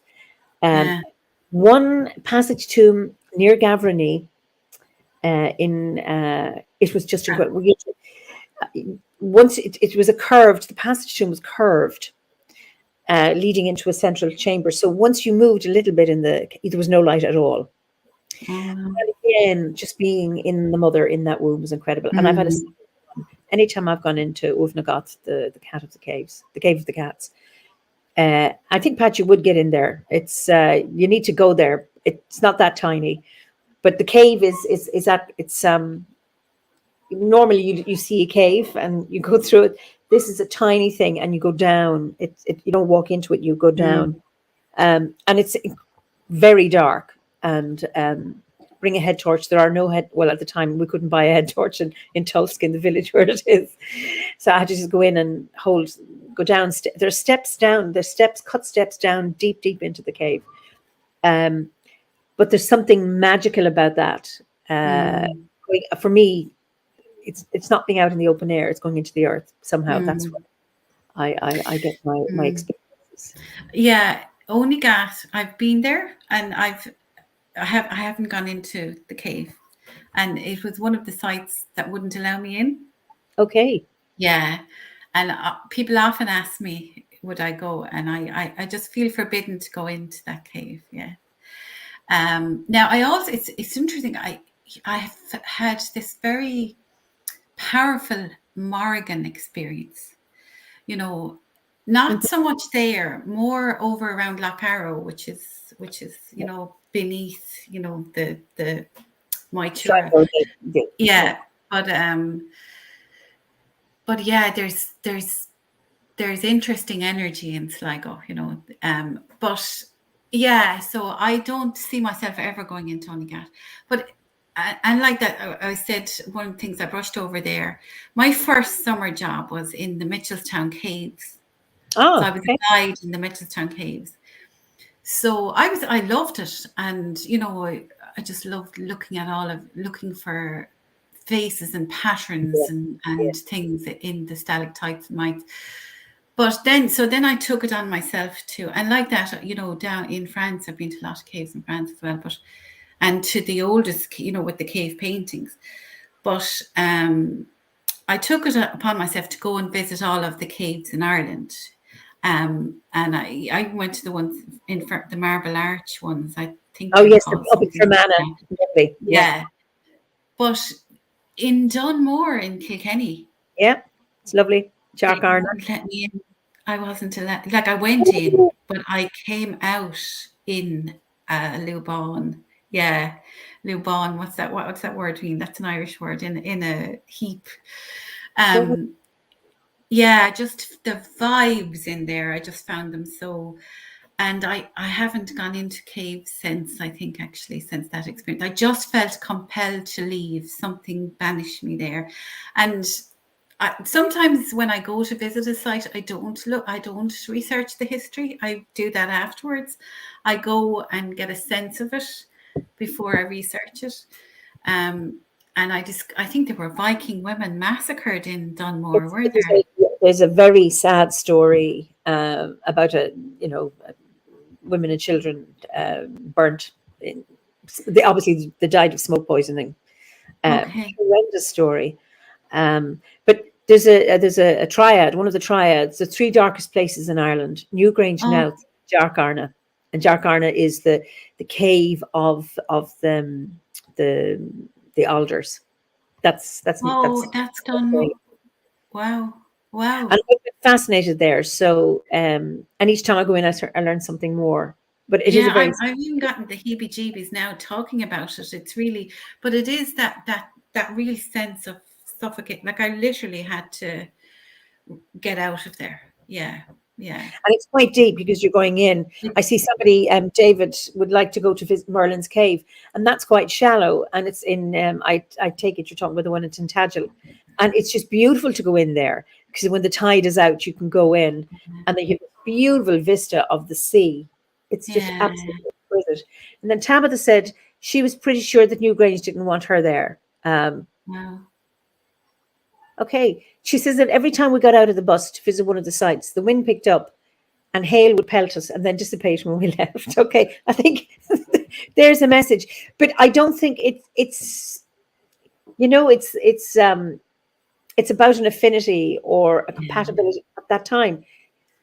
One passage tomb near Gavrini, it was just once it was the passage tomb was curved, leading into a central chamber. So once you moved a little bit there was no light at all. And again, just being in the mother in that womb was incredible. And I've had anytime I've gone into Ovnagat, the cat of the caves, the cave of the cats. I think, Pat, you would get in there. It's you need to go there. It's not that tiny, but the cave is that it's normally you see a cave and you go through it. This is a tiny thing, and you go down. You don't walk into it; you go down, and it's very dark. And bring a head torch. There are no head. Well, at the time we couldn't buy a head torch in Tulsk, in the village where it is. So I had to just go in and go down. There's steps down. There's cut steps down deep into the cave. But there's something magical about that. For me, it's not being out in the open air. It's going into the earth somehow. That's what I get my experiences. Yeah, Onigat, I've been there, and I haven't gone into the cave, and it was one of the sites that wouldn't allow me in. Okay. Yeah, and people often ask me, would I go? And I just feel forbidden to go into that cave. Yeah. Now I also it's interesting. I have had this very powerful Morrigan experience. Not so much there, more over around Loch Arrow, which is beneath the Moitura. Yeah, but yeah, there's interesting energy in Sligo, but yeah, so I don't see myself ever going into Onigat. But and like that, I said, one of the things I brushed over there, my first summer job was in the Mitchelstown Caves. So I was a guide in the Mitchelstown Caves. So I loved it, and I just loved looking for faces and patterns and things in the stalactites and mites. But then I took it on myself too, and like that, down in France, I've been to a lot of caves in France as well, and to the oldest, with the cave paintings. But I took it upon myself to go and visit all of the caves in Ireland. And I went to the ones in the Marble Arch ones. I think Oh they're yes, called up in something like Fermanagh. that. Lovely. Yeah. But in Dunmore in Kilkenny, Yeah, it's lovely. they Jarkarna. wouldn't let me in. I wasn't allowed. Like I went in, but I came out in Luban. Yeah, Luban. What's that? What's that word mean? That's an Irish word. In a heap. Yeah, just the vibes in there. I just found them so. And I haven't gone into caves since. I think actually since that experience, I just felt compelled to leave. Something banished me there, and sometimes when I go to visit a site, I don't research the history. I do that afterwards. I go and get a sense of it before I research it. And I think there were Viking women massacred in Dunmore, were there? There's a very sad story about women and children burnt. Obviously, they died of smoke poisoning. Okay. Horrendous story. But there's a triad. One of the triads, the three darkest places in Ireland: Newgrange, Knowth, Jarkarna, and Jarkarna is the cave of the alders. That's Dunmore. Wow. And I've been fascinated there. So, and each time I go in, I learn something more. But it is a very. I've even gotten the heebie-jeebies now talking about it. It's really, but it is that real sense of suffocate. Like I literally had to get out of there. Yeah. Yeah. And it's quite deep because you're going in. I see somebody, David, would like to go to visit Merlin's Cave, and that's quite shallow. And it's in, I take it you're talking about the one in Tintagel. And it's just beautiful to go in there because when the tide is out, you can go in and then you have a beautiful vista of the sea. It's just absolutely exquisite. And then Tabitha said she was pretty sure that Newgrange didn't want her there. Wow. Okay. She says that every time we got out of the bus to visit one of the sites, the wind picked up and hail would pelt us and then dissipate when we left. Okay. I think there's a message. But I don't think it's about an affinity or a compatibility at that time.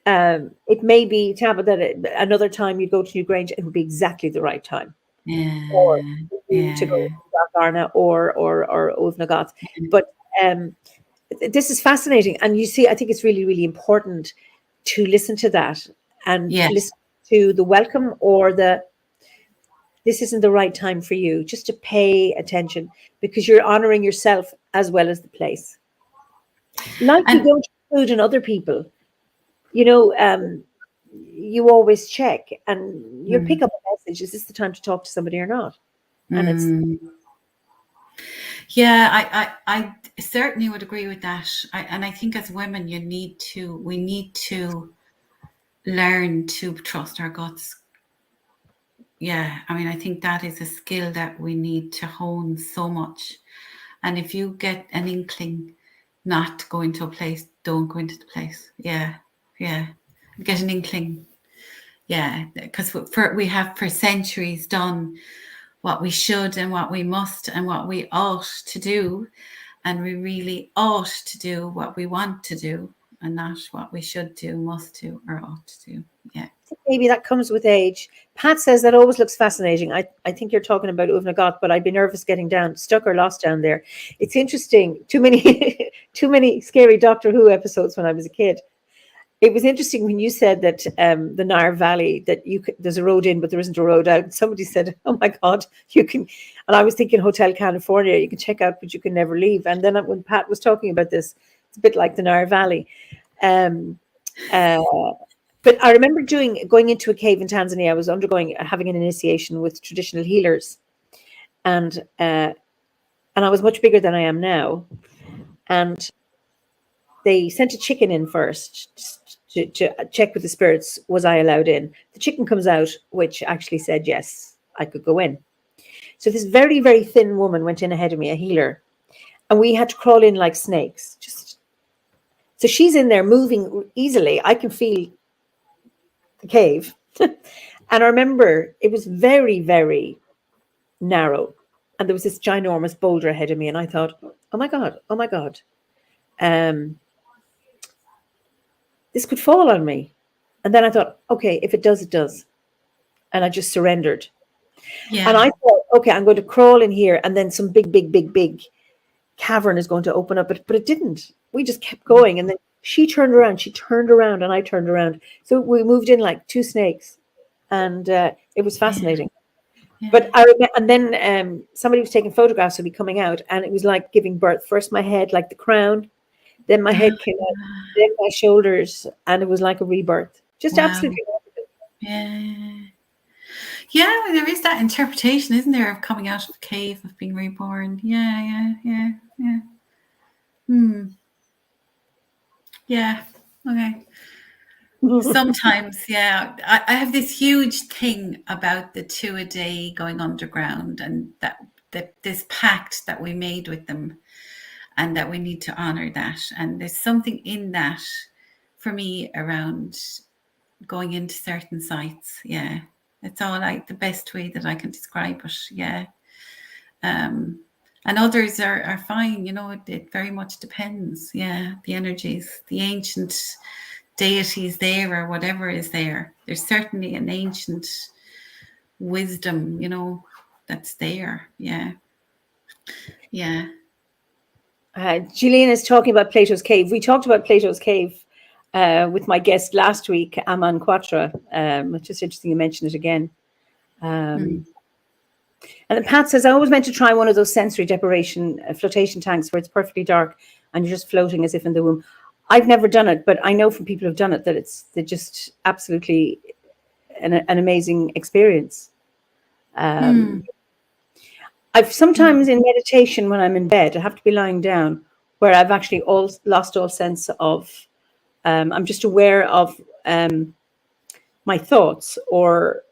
It may be, Tabitha, that another time you go to Newgrange, it would be exactly the right time. Or to go to Garna or Ovnagoth. But this is fascinating. And you see, I think it's really, really important to listen to that and listen to the welcome or this isn't the right time for you, just to pay attention because you're honoring yourself as well as the place. Like you don't include in other people, you always check and you pick up a message. Is this the time to talk to somebody or not? And it's. Yeah, I certainly would agree with that. And I think as women, we need to learn to trust our guts. Yeah, I mean, I think that is a skill that we need to hone so much. And if you get an inkling not to go into a place, don't go into the place. Yeah. Get an inkling. Yeah, because we have for centuries done what we should and what we must and what we ought to do. And we really ought to do what we want to do and not what we should do, must do, or ought to do. Yeah. Maybe that comes with age. Pat says that always looks fascinating. I think you're talking about Uvnagot, but I'd be nervous getting stuck or lost down there. It's interesting. Too many scary Doctor Who episodes when I was a kid. It was interesting when you said that the Nair Valley, that there's a road in, but there isn't a road out. Somebody said, "Oh my God, you can." And I was thinking Hotel California, you can check out, but you can never leave. And then when Pat was talking about this, it's a bit like the Nair Valley. But I remember going into a cave in Tanzania. I was having an initiation with traditional healers, and I was much bigger than I am now, and they sent a chicken in first to check with the spirits, was I allowed in? The chicken comes out, which actually said, yes, I could go in. So this very, very thin woman went in ahead of me, a healer, and we had to crawl in like snakes. So she's in there moving easily. I can feel the cave. And I remember it was very, very narrow. And there was this ginormous boulder ahead of me. And I thought, oh my God. This could fall on me. And then I thought, okay, if it does, it does. And I just surrendered. Yeah. And I thought, okay, I'm going to crawl in here, and then some big cavern is going to open up. But it didn't. We just kept going. And then she turned around, and I turned around. So we moved in like two snakes. And it was fascinating. Yeah. But I remember, and then somebody was taking photographs of me coming out, and it was like giving birth. First my head, like the crown, then my head came out, then my shoulders, and it was like a rebirth. Just absolutely wonderful. Yeah. Yeah, well, there is that interpretation, isn't there, of coming out of the cave, of being reborn. Yeah. Yeah, okay. Sometimes, yeah. I have this huge thing about the 2 a day going underground, and that this pact that we made with them, and that we need to honor that. And there's something in that for me around going into certain sites. Yeah. It's all like the best way that I can describe it. Yeah. And others are fine. It very much depends. Yeah. The energies, the ancient deities there, or whatever is there. There's certainly an ancient wisdom, that's there. Yeah. Yeah. Gillian is talking about Plato's Cave. We talked about Plato's Cave with my guest last week, Aman Quatra. It's just interesting you mention it again. And then Pat says, I always meant to try one of those sensory deprivation flotation tanks where it's perfectly dark and you're just floating as if in the womb. I've never done it, but I know from people who've done it that they're just absolutely an amazing experience. I've sometimes in meditation, when I'm in bed, I have to be lying down, where I've actually lost all sense of, I'm just aware of my thoughts or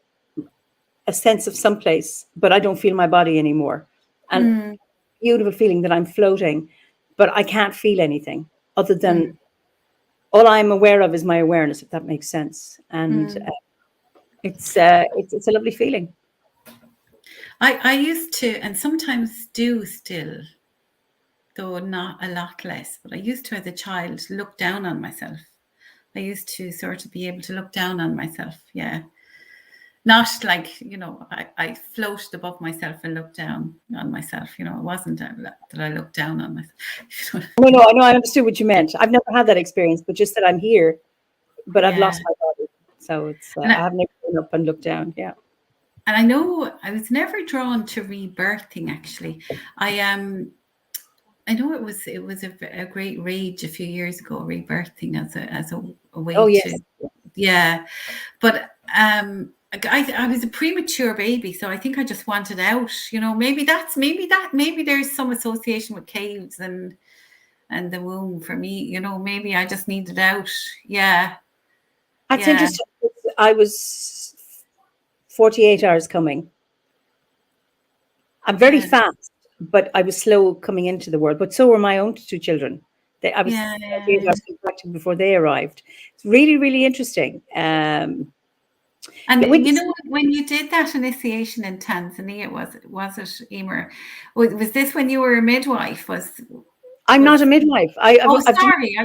a sense of someplace, but I don't feel my body anymore. And beautiful feeling that I'm floating, but I can't feel anything other than all I'm aware of is my awareness, if that makes sense. And it's a lovely feeling. I used to, and sometimes do still, though not a lot less, but I used to, as a child, look down on myself. I used to sort of be able to look down on myself. Yeah. Not like, I floated above myself and looked down on myself. It wasn't that I looked down on myself. No, I understood what you meant. I've never had that experience, but just that I'm here, but I've lost my body. So it's, I have never gone up and looked down. Yeah. And I know I was never drawn to rebirthing, actually. I know it was a great rage a few years ago, rebirthing as a way to, yeah. But I was a premature baby, so I think I just wanted out. Maybe there's some association with caves and the womb for me. Maybe I just needed out. Yeah, that's interesting. I was 48 hours coming. I'm very fast, but I was slow coming into the world. But so were my own two children. I was 48 hours contracted before they arrived. It's really, really interesting. And when you did that initiation in Tanzania, was it Eimear? Was this when you were a midwife? I'm not a midwife. Sorry.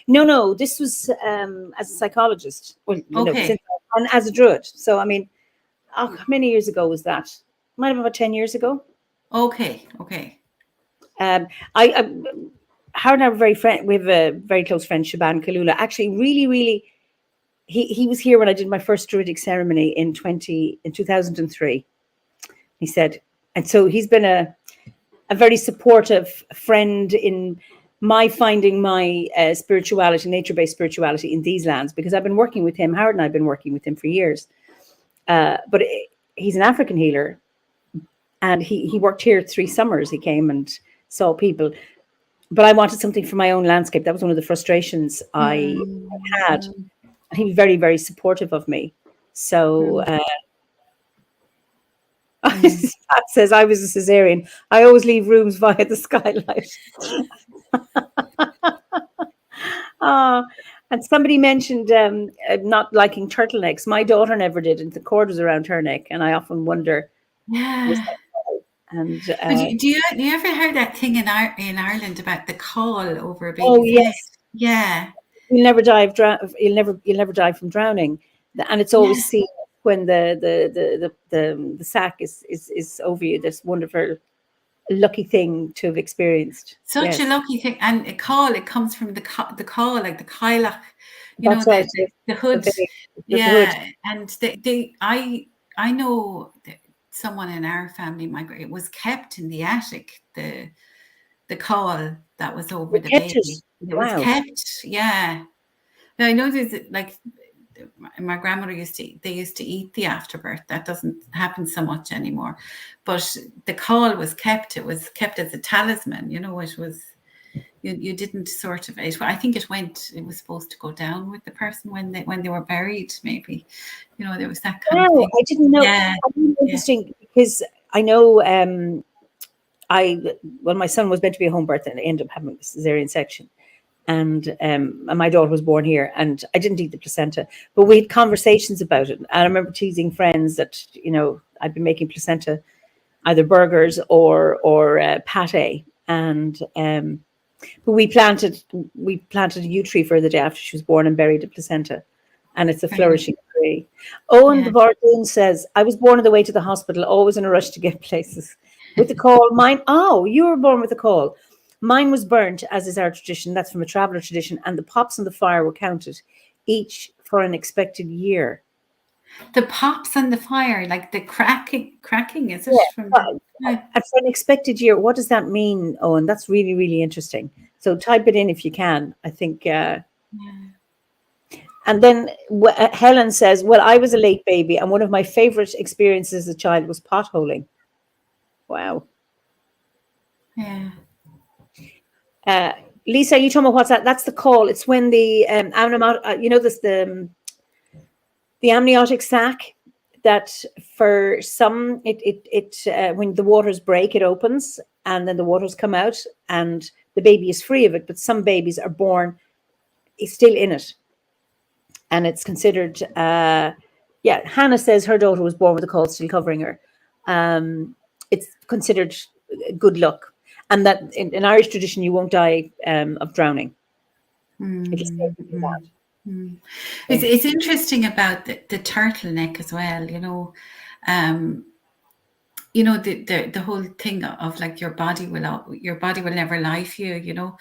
No. This was as a psychologist. Well, and as a druid. So, I mean, how many years ago was that? Might have been about 10 years ago. Okay. Howard and I are we have a very close friend, Shaban Kalula. Actually, really, really, he was here when I did my first druidic ceremony in 2003. He said, and so he's been a very supportive friend in my finding my spirituality, nature-based spirituality in these lands, because I've been working with him. Howard and I have been working with him for years. But he's an African healer, and he worked here 3 summers. He came and saw people. But I wanted something for my own landscape. That was one of the frustrations I had. And he was very, very supportive of me. So Pat says, I was a cesarean. I always leave rooms via the skylight. And somebody mentioned not liking turtlenecks. My daughter never did, and the cord was around her neck. And I often wonder. Yeah. And do you ever hear that thing in Ireland about the call over a baby? Oh yes, yeah. you'll never die of you'll never die from drowning, and it's always seen when the sack is over you. This wonderful, lucky thing to have experienced. Such a lucky thing, and it comes from the call, like the Kailach, That's right. the hood. The hood. And I know that someone in our family, it was kept in the attic. The call that was over the baby. It was kept. Yeah. Now I know there's like my grandmother used to eat the afterbirth. That doesn't happen so much anymore. But the caul was kept. It was kept as a talisman. It was you didn't sort of. I think it was supposed to go down with the person when they were buried. Maybe, there was that kind of thing. I didn't know. Yeah. Interesting, because I know. When my son was meant to be a home birth, and I ended up having a cesarean section. And my daughter was born here, and I didn't eat the placenta, but we had conversations about it. And I remember teasing friends that, I'd been making placenta, either burgers or pate. And but we planted a yew tree for the day after she was born and buried a placenta, and it's a flourishing tree. Owen the Bardoon says, I was born on the way to the hospital, always in a rush to get places. With the call, you were born with the call. Mine was burnt, as is our tradition. That's from a traveller tradition. And the pops on the fire were counted, each for an expected year. The pops on the fire, like the cracking, is it? And for an expected year, what does that mean, Owen? That's really, really interesting. So type it in if you can. I think. And then Helen says, well, I was a late baby, and one of my favourite experiences as a child was potholing. Wow. Yeah. Lisa, you told me what's that? That's the call. It's when the the amniotic sac, that for some when the waters break, it opens and then the waters come out and the baby is free of it. But some babies are born still in it, and it's considered. Hannah says her daughter was born with the call still covering her. It's considered good luck. And that in Irish tradition, you won't die of drowning. It's interesting about the turtleneck as well. The whole thing of like your body will never lie for you.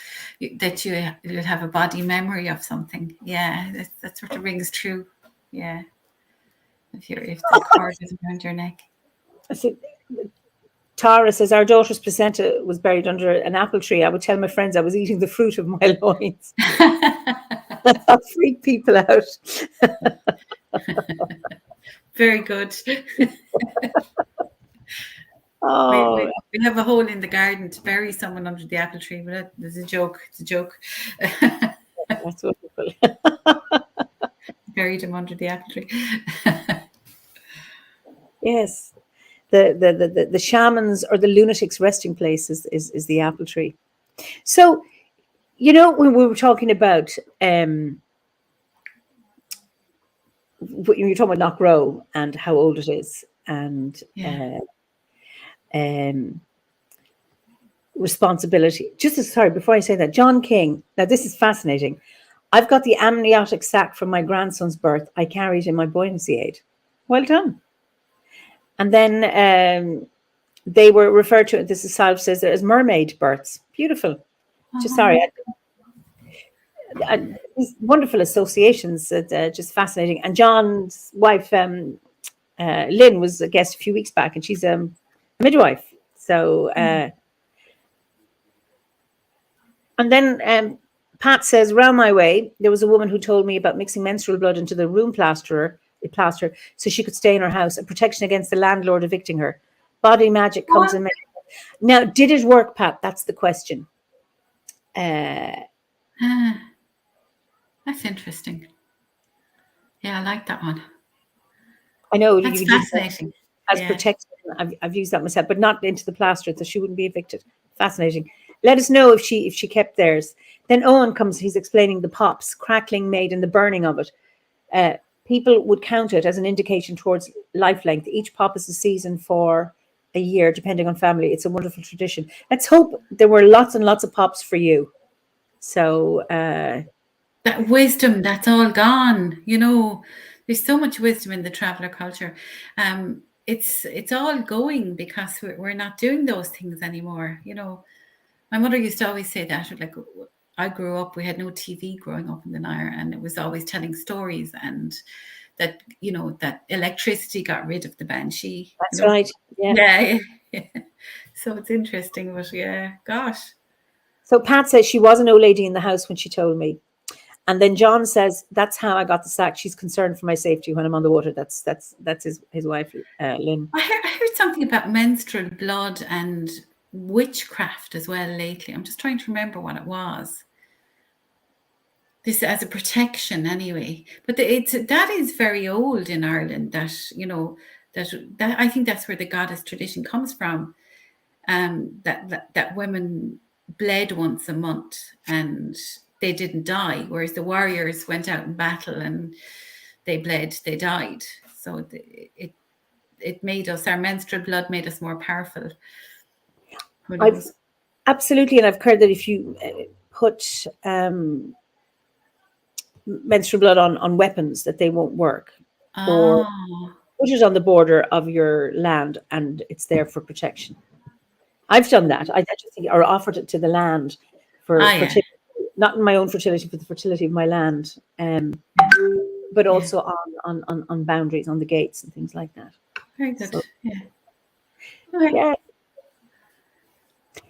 That you'll have a body memory of something. Yeah, that sort of rings true. Yeah, if the cord is around your neck. Tara says, our daughter's placenta was buried under an apple tree. I would tell my friends I was eating the fruit of my loins. I'll freak people out. Very good. We have a hole in the garden to bury someone under the apple tree, but there's a joke. It's a joke. That's wonderful. Buried him under the apple tree. Yes. The shamans or the lunatics' resting place is the apple tree. So, when we were talking about when you're talking about Knockrow and how old it is, and responsibility. Before I say that, John King. Now this is fascinating. I've got the amniotic sac from my grandson's birth. I carried in my buoyancy aid. Well done. And then they were referred to, this is Salve says, as mermaid births. Beautiful. These wonderful associations, just fascinating. And John's wife, Lynn, was a guest a few weeks back, and she's a midwife. So, and then Pat says, round my way, there was a woman who told me about mixing menstrual blood into the room plaster so she could stay in her house, and protection against the landlord evicting her. Body magic comes in. Now, did it work, Pat? That's the question. That's interesting. Yeah, I like that one. I know. That's fascinating. As protection, I've used that myself, but not into the plaster, so she wouldn't be evicted. Fascinating. Let us know if she kept theirs. Then Owen comes. He's explaining the pops, crackling made, and the burning of it. People would count it as an indication towards life length. Each pop is a season for a year, depending on family. It's a wonderful tradition. Let's hope there were lots and lots of pops for you. So that wisdom, that's all gone. There's so much wisdom in the traveler culture. It's all going because we're not doing those things anymore. My mother used to always say that, like, I grew up, we had no TV growing up in the Nair, and it was always telling stories, and that, that electricity got rid of the banshee. That's right. Yeah. So it's interesting, but yeah, gosh. So Pat says she was an old lady in the house when she told me. And then John says, that's how I got the sack. She's concerned for my safety when I'm on the water. That's his wife, Lynn. I heard something about menstrual blood and witchcraft as well lately. I'm just trying to remember what it was. This as a protection anyway. But that is very old in Ireland, that, that I think that's where the goddess tradition comes from. That women bled once a month and they didn't die, whereas the warriors went out in battle and they bled, they died. So it made us, our menstrual blood made us more powerful. Absolutely, and I've heard that if you put menstrual blood on weapons, that they won't work. Or put it on the border of your land and it's there for protection. I've done that. I just think, or offered it to the land for fertility, not in my own fertility, but the fertility of my land, but also on boundaries, on the gates and things like that. Very good. So, Okay. yeah.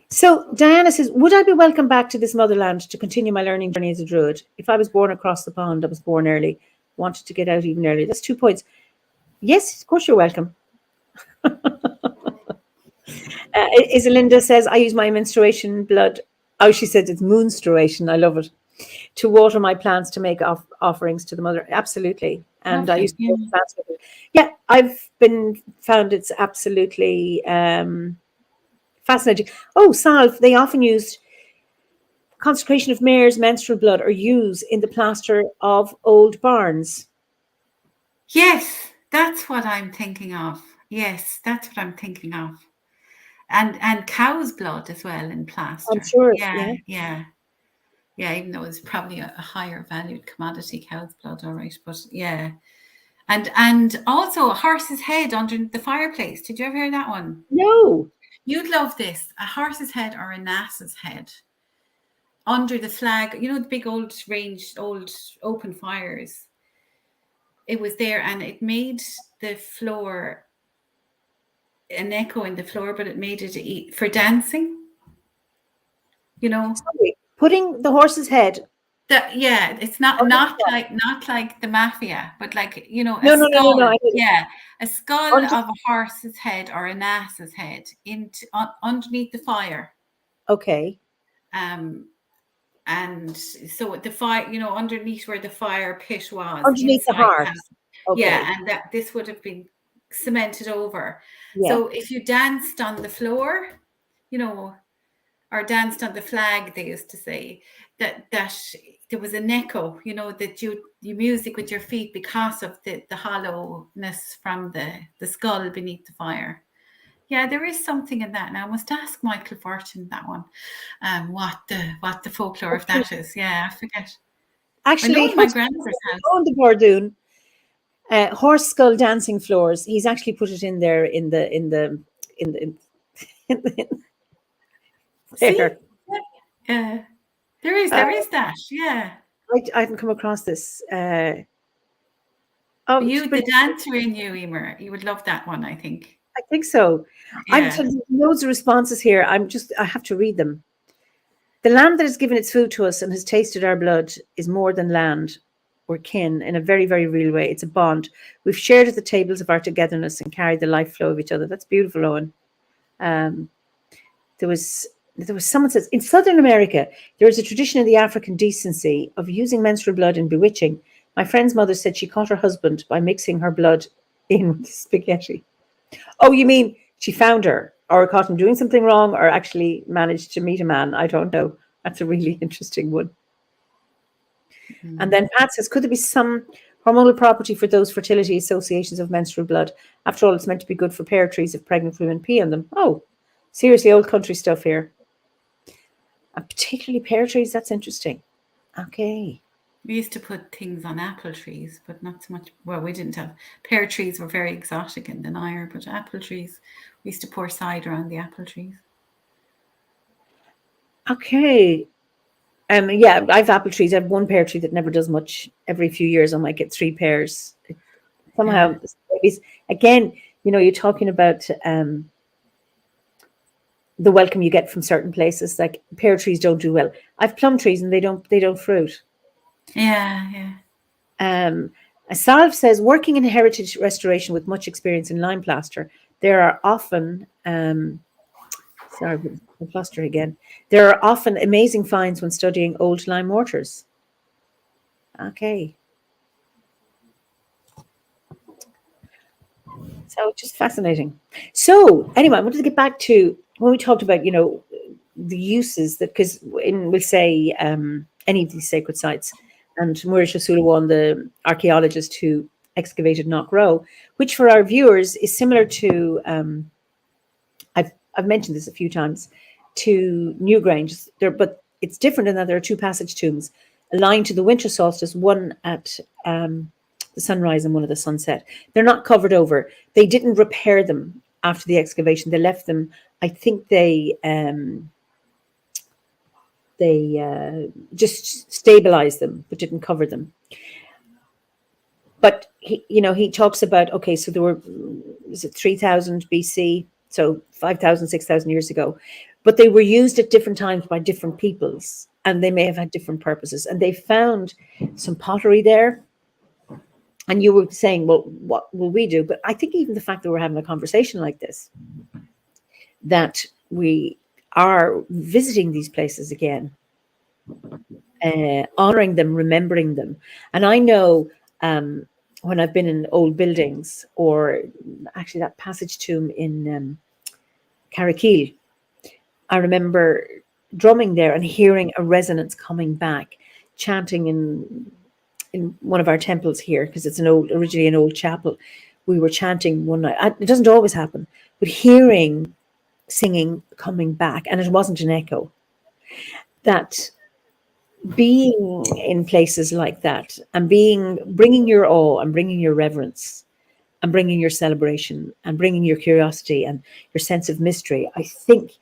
So Diana says, would I be welcome back to this motherland to continue my learning journey as a druid? If I was born across the pond, I was born early, wanted to get out even earlier. That's 2 points. Yes, of course you're welcome. Isalinda says, I use my menstruation blood. Oh, she said it's moonstruation. I love it. To water my plants, to make offerings to the mother. Absolutely. And I used to water plants with it. Yeah, I've found it's absolutely fascinating. Oh, salve. They often used consecration of mare's menstrual blood or use in the plaster of old barns. Yes, that's what I'm thinking of. Yes, that's what I'm thinking of. And cow's blood as well in plaster. I'm sure. Yeah. Even though it's probably a higher valued commodity, cow's blood, all right. But yeah. And also a horse's head under the fireplace. Did you ever hear that one? No. You'd love this. A horse's head or an ass's head under the flag, the big old open fires. It was there, and it made the floor an echo in the floor, but it made it for dancing. Sorry, putting the horse's head. It's not like the mafia, but like No. a skull of a horse's head or an ass's head underneath the fire. Okay. And so the fire, underneath where the fire pit was, underneath the heart. Okay. Yeah, and that this would have been cemented over. Yeah. So if you danced on the floor, or danced on the flag, they used to say that there was an echo, that you music with your feet because of the hollowness from the skull beneath the fire. Yeah, there is something in that. Now I must ask Michael Fortune that one, what the folklore of that is. Yeah, I forget. Actually, my grandmother's house on the Bordoon, horse skull dancing floors. He's actually put it in there in the there. There is that. Yeah. I haven't come across this. The dancer in you, Eimear, you would love that one, I think. I think so. Yeah. I'm telling you, loads of responses here. I have to read them. The land that has given its food to us and has tasted our blood is more than land or kin in a very, very real way. It's a bond. We've shared at the tables of our togetherness and carried the life flow of each other. That's beautiful, Owen. There was someone says, in Southern America, there is a tradition in the African decency of using menstrual blood in bewitching. My friend's mother said she caught her husband by mixing her blood in with spaghetti. Oh, you mean she found her or caught him doing something wrong or actually managed to meet a man? I don't know. That's a really interesting one. Mm-hmm. And then Pat says, could there be some hormonal property for those fertility associations of menstrual blood? After all, it's meant to be good for pear trees if pregnant women pee on them. Oh, seriously, old country stuff here. And particularly pear trees, that's interesting. Okay. We used to put things on apple trees, but not so much. Well, we didn't have pear trees were very exotic in the Eimear, but apple trees, we used to pour cider on the apple trees. Okay. Yeah, I have apple trees. I have one pear tree that never does much. Every few years, I might get 3 pears. Somehow, again, you're talking about the welcome you get from certain places. Like pear trees don't do well. I've plum trees and they don't fruit. Yeah. Salve says, working in heritage restoration with much experience in lime plaster, there are often sorry, plaster again. There are often amazing finds when studying old lime mortars. Okay. So just fascinating. So anyway, I wanted to get back to when we talked about, the uses that, because we'll say any of these sacred sites, and Mauritia Sulawan, the archaeologist who excavated Knock Row, which for our viewers is similar to, I've mentioned this a few times, to Newgrange, but it's different in that there are 2 passage tombs aligned to the winter solstice, one at the sunrise and one at the sunset. They're not covered over. They didn't repair them after the excavation. They left them. I think they just stabilized them, but didn't cover them. But he talks about, okay, so there were, is it 3000 BC? So 5,000, 6,000 years ago. But they were used at different times by different peoples, and they may have had different purposes. And they found some pottery there. And you were saying, well, what will we do? But I think even the fact that we're having a conversation like this, that we are visiting these places again, honoring them, remembering them. And I know when I've been in old buildings, or actually that passage tomb in Carrickeel, I remember drumming there and hearing a resonance coming back, chanting in one of our temples here, because it's originally an old chapel. We were chanting one night. It doesn't always happen, but hearing singing coming back, and it wasn't an echo. That being in places like that and bringing your awe and bringing your reverence and bringing your celebration and bringing your curiosity and your sense of mystery, I think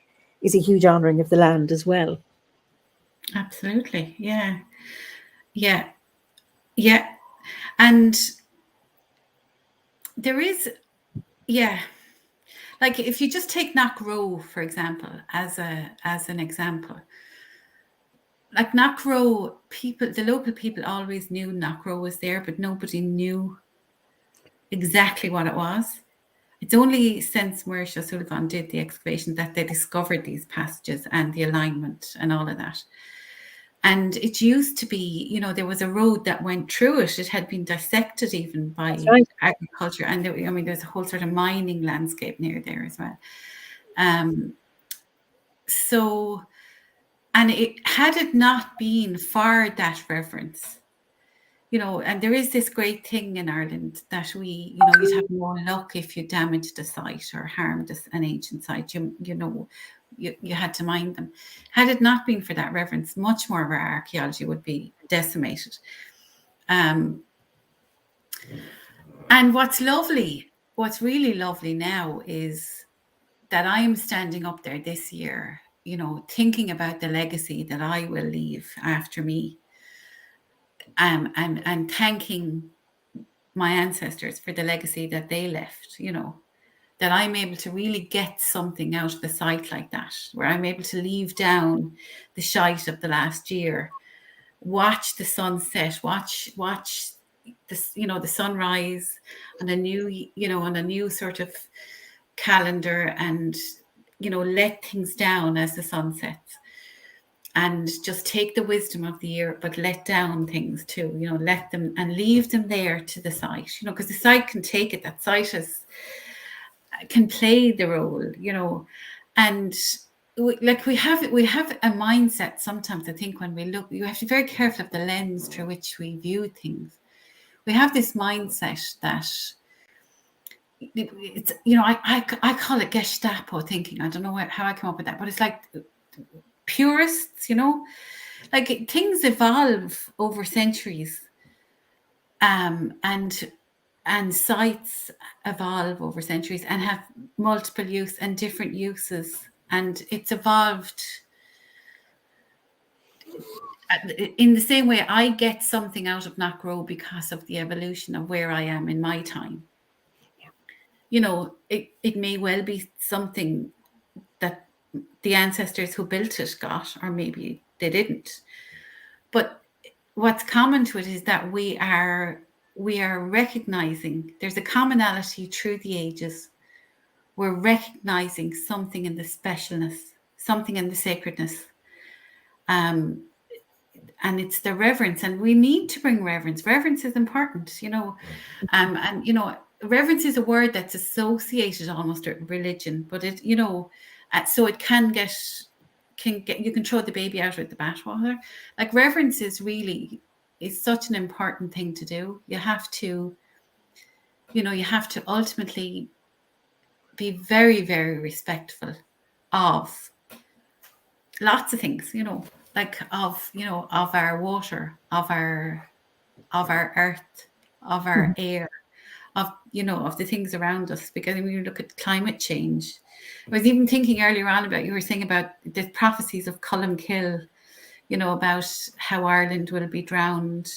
is a huge honoring of the land as well. Absolutely. Yeah. And there is, like if you just take Knock Row, for example, as an example, like Knock Row, the local people always knew Knock Row was there, but nobody knew exactly what it was. It's only since Mauritia Sulawan did the excavation that they discovered these passages and the alignment and all of that. And it used to be, there was a road that went through it. It had been dissected even by agriculture. And there's a whole sort of mining landscape near there as well. So, and had it not been for that reverence, and there is this great thing in Ireland that you'd have more luck if you damaged a site or harmed an ancient site. You had to mind them. Had it not been for that reverence, much more of our archaeology would be decimated. And what's really lovely now is that I am standing up there this year, thinking about the legacy that I will leave after me, and thanking my ancestors for the legacy that they left, that I'm able to really get something out of a site like that, where I'm able to leave down the shite of the last year, watch the sunset, watch this, the sunrise on a new sort of calendar, and let things down as the sun sets, and just take the wisdom of the year, but let down things too, let them and leave them there to the site, because the site can take it. That site can play the role, and we have a mindset sometimes. I think when we look, you have to be very careful of the lens through which we view things. We have this mindset that it's, I call it Gestapo thinking. I don't know how I come up with that, but it's like purists, like things evolve over centuries, and sites evolve over centuries and have multiple use and different uses, and it's evolved in the same way. I get something out of Knockrow because of the evolution of where I am in my time. You know, it may well be something that the ancestors who built it got, or maybe they didn't. But what's common to it is that we are recognizing there's a commonality through the ages. We're recognizing something in the specialness, something in the sacredness. And it's the reverence, and we need to bring reverence. Reverence is important, you know. And, you know, reverence is a word that's associated almost with religion, but it, you know, so it can get, you can throw the baby out with the bathwater. Like, reverence is such an important thing to do. You have to, you know, you have to ultimately be very, very respectful of lots of things, you know, like of our water, of our earth, of our air, of, you know, of the things around us. Because when you look at climate change, I was even thinking earlier on about, you were saying about the prophecies of Columkill, you know, about how Ireland will be drowned,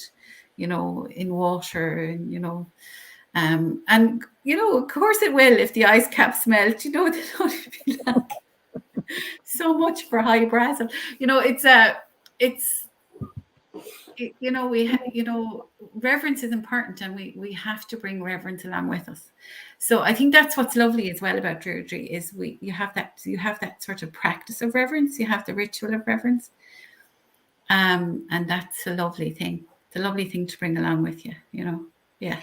you know, in water, and, you know, and, you know, of course it will if the ice caps melt, you know, there'll only be like so much for high Brazil. You know, you know, you know, reverence is important, and we have to bring reverence along with us. So I think that's what's lovely as well about Druidry, is you have that sort of practice of reverence, you have the ritual of reverence, and that's a lovely thing. It's a lovely thing to bring along with you, you know. Yeah.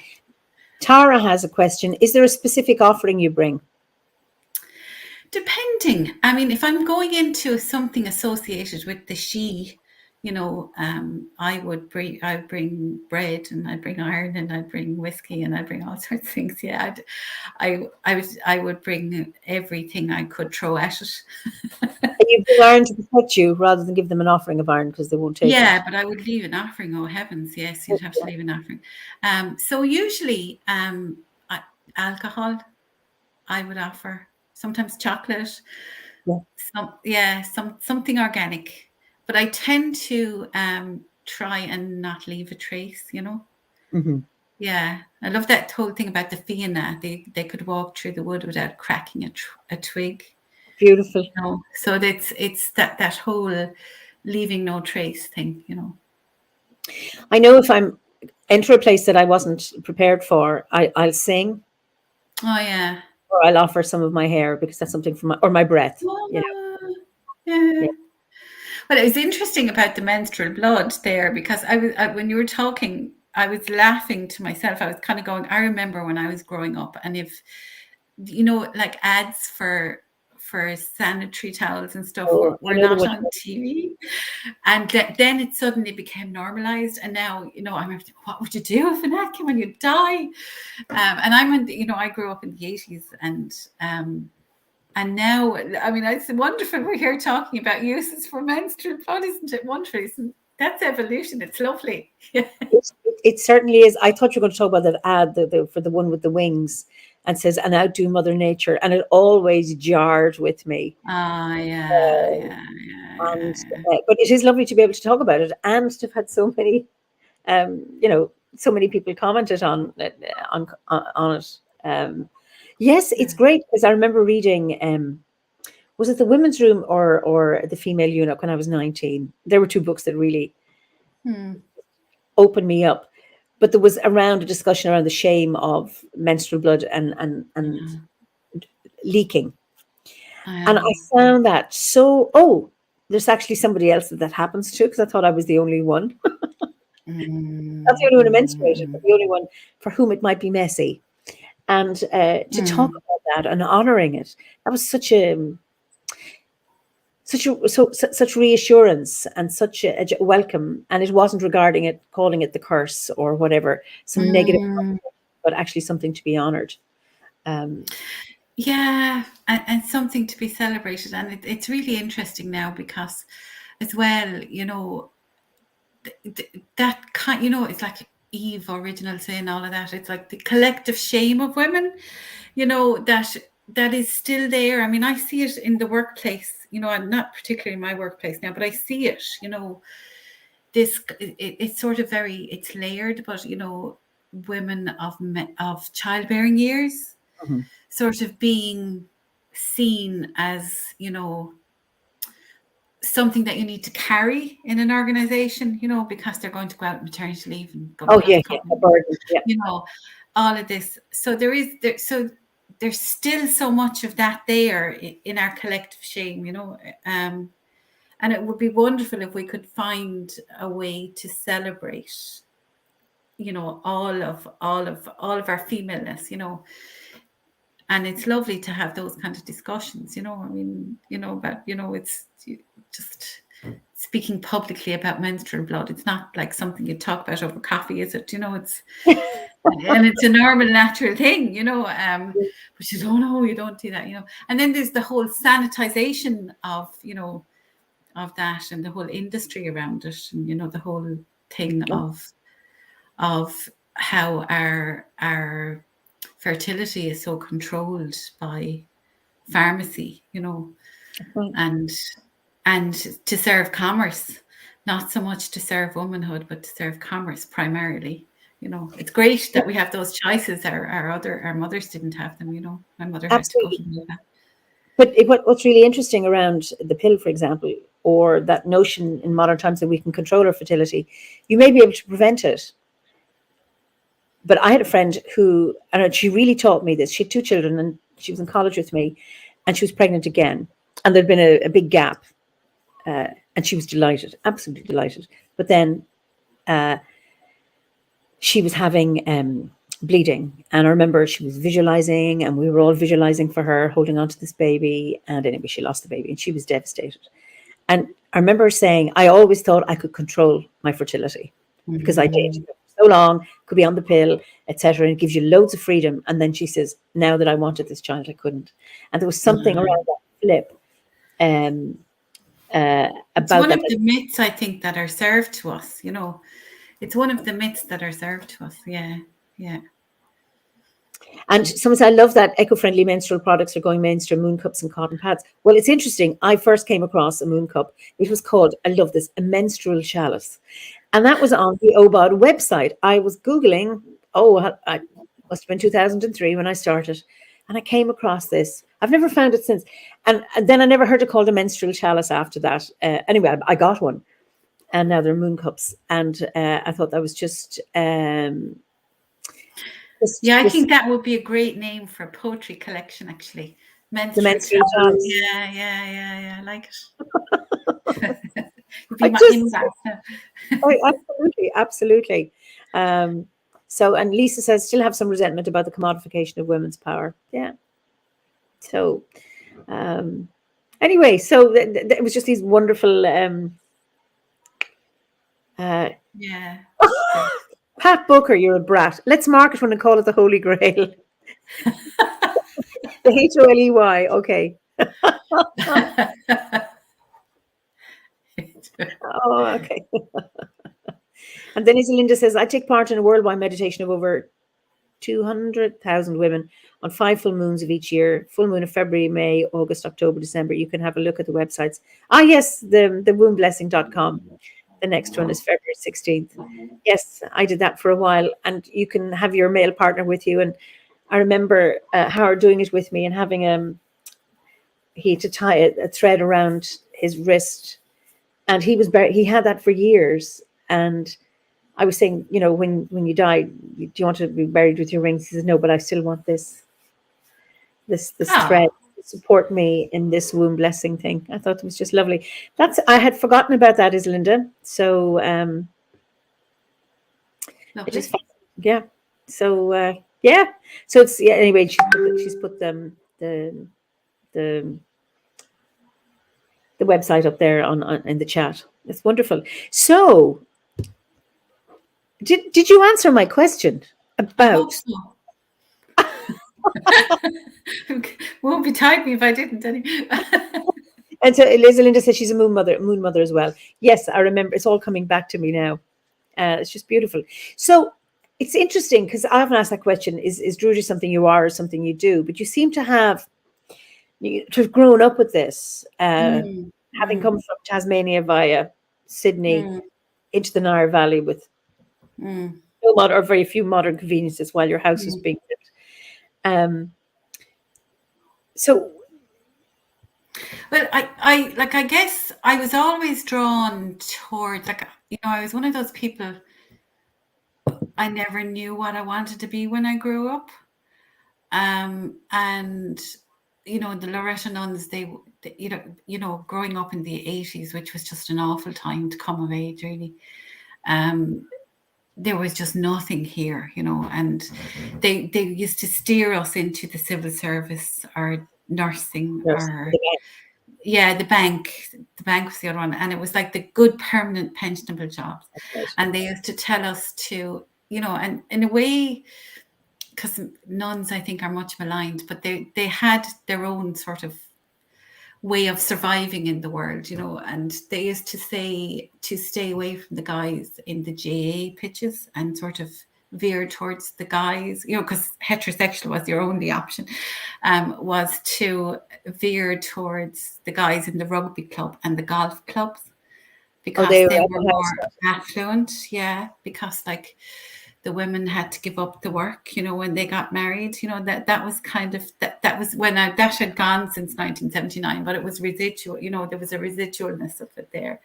Tara has a question. Is there a specific offering you bring? Depending. I mean, if I'm going into something associated with the she, you know, I bring bread, and I bring iron, and I bring whiskey, and I bring all sorts of things. Yeah, I would bring everything I could throw at it. You bring iron to protect you rather than give them an offering of iron, because they won't take it. Yeah, but I would leave an offering. Oh heavens, yes, you'd have to leave an offering. So usually, alcohol, I would offer. Sometimes chocolate. Yeah. Something organic. But I tend to try and not leave a trace, you know. Mm-hmm. Yeah, I love that whole thing about the Fianna. They could walk through the wood without cracking a twig. Beautiful. You know? So it's that whole leaving no trace thing, you know. I know if I'm enter a place that I wasn't prepared for, I'll sing. Oh yeah. Or I'll offer some of my hair, because that's something from my breath. Oh, you know. Yeah. Well, it was interesting about the menstrual blood there, because when you were talking, I was laughing to myself. I was kind of going, I remember when I was growing up, and if, you know, like ads for sanitary towels and stuff were not on TV, and then it suddenly became normalized. And now, you know, I'm like, what would you do if an ad came when you die? And you know, I grew up in the 80s, and now, I mean, it's wonderful we're here talking about uses for menstrual blood, isn't it wonderful? That's evolution. It's lovely. It certainly is. I thought you were going to talk about that ad for the one with the wings, and says, "And outdo Mother Nature," and it always jarred with me. Yeah. But it is lovely to be able to talk about it, and to have had so many, you know, so many people commented on it. Yes, it's great, because I remember reading. Was it The Women's Room or The Female Eunuch when I was 19? There were two books that really opened me up. But there was a discussion around the shame of menstrual blood and leaking. And I found that there's actually somebody else that happens to, because I thought I was the only one. Not the only one who menstruated, but the only one for whom it might be messy. And to talk about that and honoring it, that was such reassurance and such a welcome. And it wasn't regarding it, calling it the curse or whatever, some negative, but actually something to be honored. Yeah, and something to be celebrated. And it's really interesting now, because as well, you know, that kind, it's like Eve original sin, all of that. It's like the collective shame of women, that is still there. I mean, I see it in the workplace, I'm not particularly in my workplace now, but I see it, it's sort of it's layered, but women of childbearing years sort of being seen as something that you need to carry in an organization, because they're going to go out on maternity leave and go a burden, all of this. So there's still so much of that there in our collective shame, and it would be wonderful if we could find a way to celebrate, all of our femaleness, and it's lovely to have those kind of discussions, I mean, about, it's just speaking publicly about menstrual blood. It's not like something you talk about over coffee, is it? It's and it's a normal, natural thing, but you don't know, you don't do that, And then there's the whole sanitization of, of that, and the whole industry around it, and the whole thing of how our fertility is so controlled by pharmacy, and to serve commerce, not so much to serve womanhood, but to serve commerce primarily. It's great that we have those choices. Our mothers didn't have them. My mother had to go to that. But what's really interesting around the pill, for example, or that notion in modern times that we can control our fertility, you may be able to prevent it. But I had a friend who, and she really taught me this. She had 2 children, and she was in college with me, and she was pregnant again. And there'd been a big gap, and she was delighted, absolutely delighted. But then she was having bleeding, and I remember she was visualizing, and we were all visualizing for her, holding on to this baby. And anyway, she lost the baby, and she was devastated. And I remember saying, I always thought I could control my fertility because I did. So long, could be on the pill, etc., and it gives you loads of freedom. And then she says, now that I wanted this child, I couldn't. And there was something around that flip about it's one of the myths, I think, that are served to us. It's one of the myths that are served to us. Yeah. And someone said, I love that eco-friendly menstrual products are going mainstream, moon cups and cotton pads. Well, it's interesting. I first came across a moon cup. It was called, I love this, a menstrual chalice. And that was on the OBOD website. I was Googling, I must have been 2003 when I started. And I came across this. I've never found it since. And then I never heard it called a menstrual chalice after that. Anyway, I got one. And now they're moon cups. And I thought that was just... I think that would be a great name for a poetry collection, actually. The menstrual chalice. Yeah, I like it. Absolutely. So, and Lisa says, still have some resentment about the commodification of women's power. Yeah. So, anyway, so it was just these wonderful. Pat Booker, you're a brat. Let's market one and call it the Holy Grail. The HOLEY. Okay. Oh, okay. And then Linda says, I take part in a worldwide meditation of over 200,000 women on 5 full moons of each year. Full moon of February, May, August, October, December. You can have a look at the websites. Yes, the wombblessing.com. The next one is February 16th. Yes, I did that for a while. And you can have your male partner with you. And I remember Howard doing it with me and having he had to tie a thread around his wrist. And he had that for years. And I was saying, when you die, do you want to be buried with your rings? He says, no, but I still want this thread to support me in this womb blessing thing. I thought it was just lovely. I had forgotten about that, Linda. So, So, So it's, anyway, she's put the website up there on in the chat. It's wonderful. So, did you answer my question about? Won't be typing if I didn't. And so Linda says she's a moon mother as well. Yes, I remember. It's all coming back to me now. It's just beautiful. So it's interesting because I haven't asked that question. Is Druidry something you are or something you do? But you seem to have grown up with this, having come from Tasmania via Sydney into the Nile Valley with no or very few modern conveniences while your house was being built. So, well, I guess I was always drawn towards, I was one of those people. I never knew what I wanted to be when I grew up. And the Loretta nuns, they growing up in the 80s, which was just an awful time to come of age, really. There was just nothing here, and they used to steer us into the civil service or nursing or the bank. The bank was the other one, and it was like the good permanent pensionable jobs. Right. And they used to tell us to, and in a way, because nuns, I think, are much maligned, but they had their own sort of way of surviving in the world, and they used to say to stay away from the guys in the JA pitches and sort of veer towards the guys, because heterosexual was your only option, was to veer towards the guys in the rugby club and the golf clubs, because they were more affluent. Yeah, because the women had to give up the work, when they got married, that was kind of, that was when that had gone since 1979, but it was residual, there was a residualness of it there.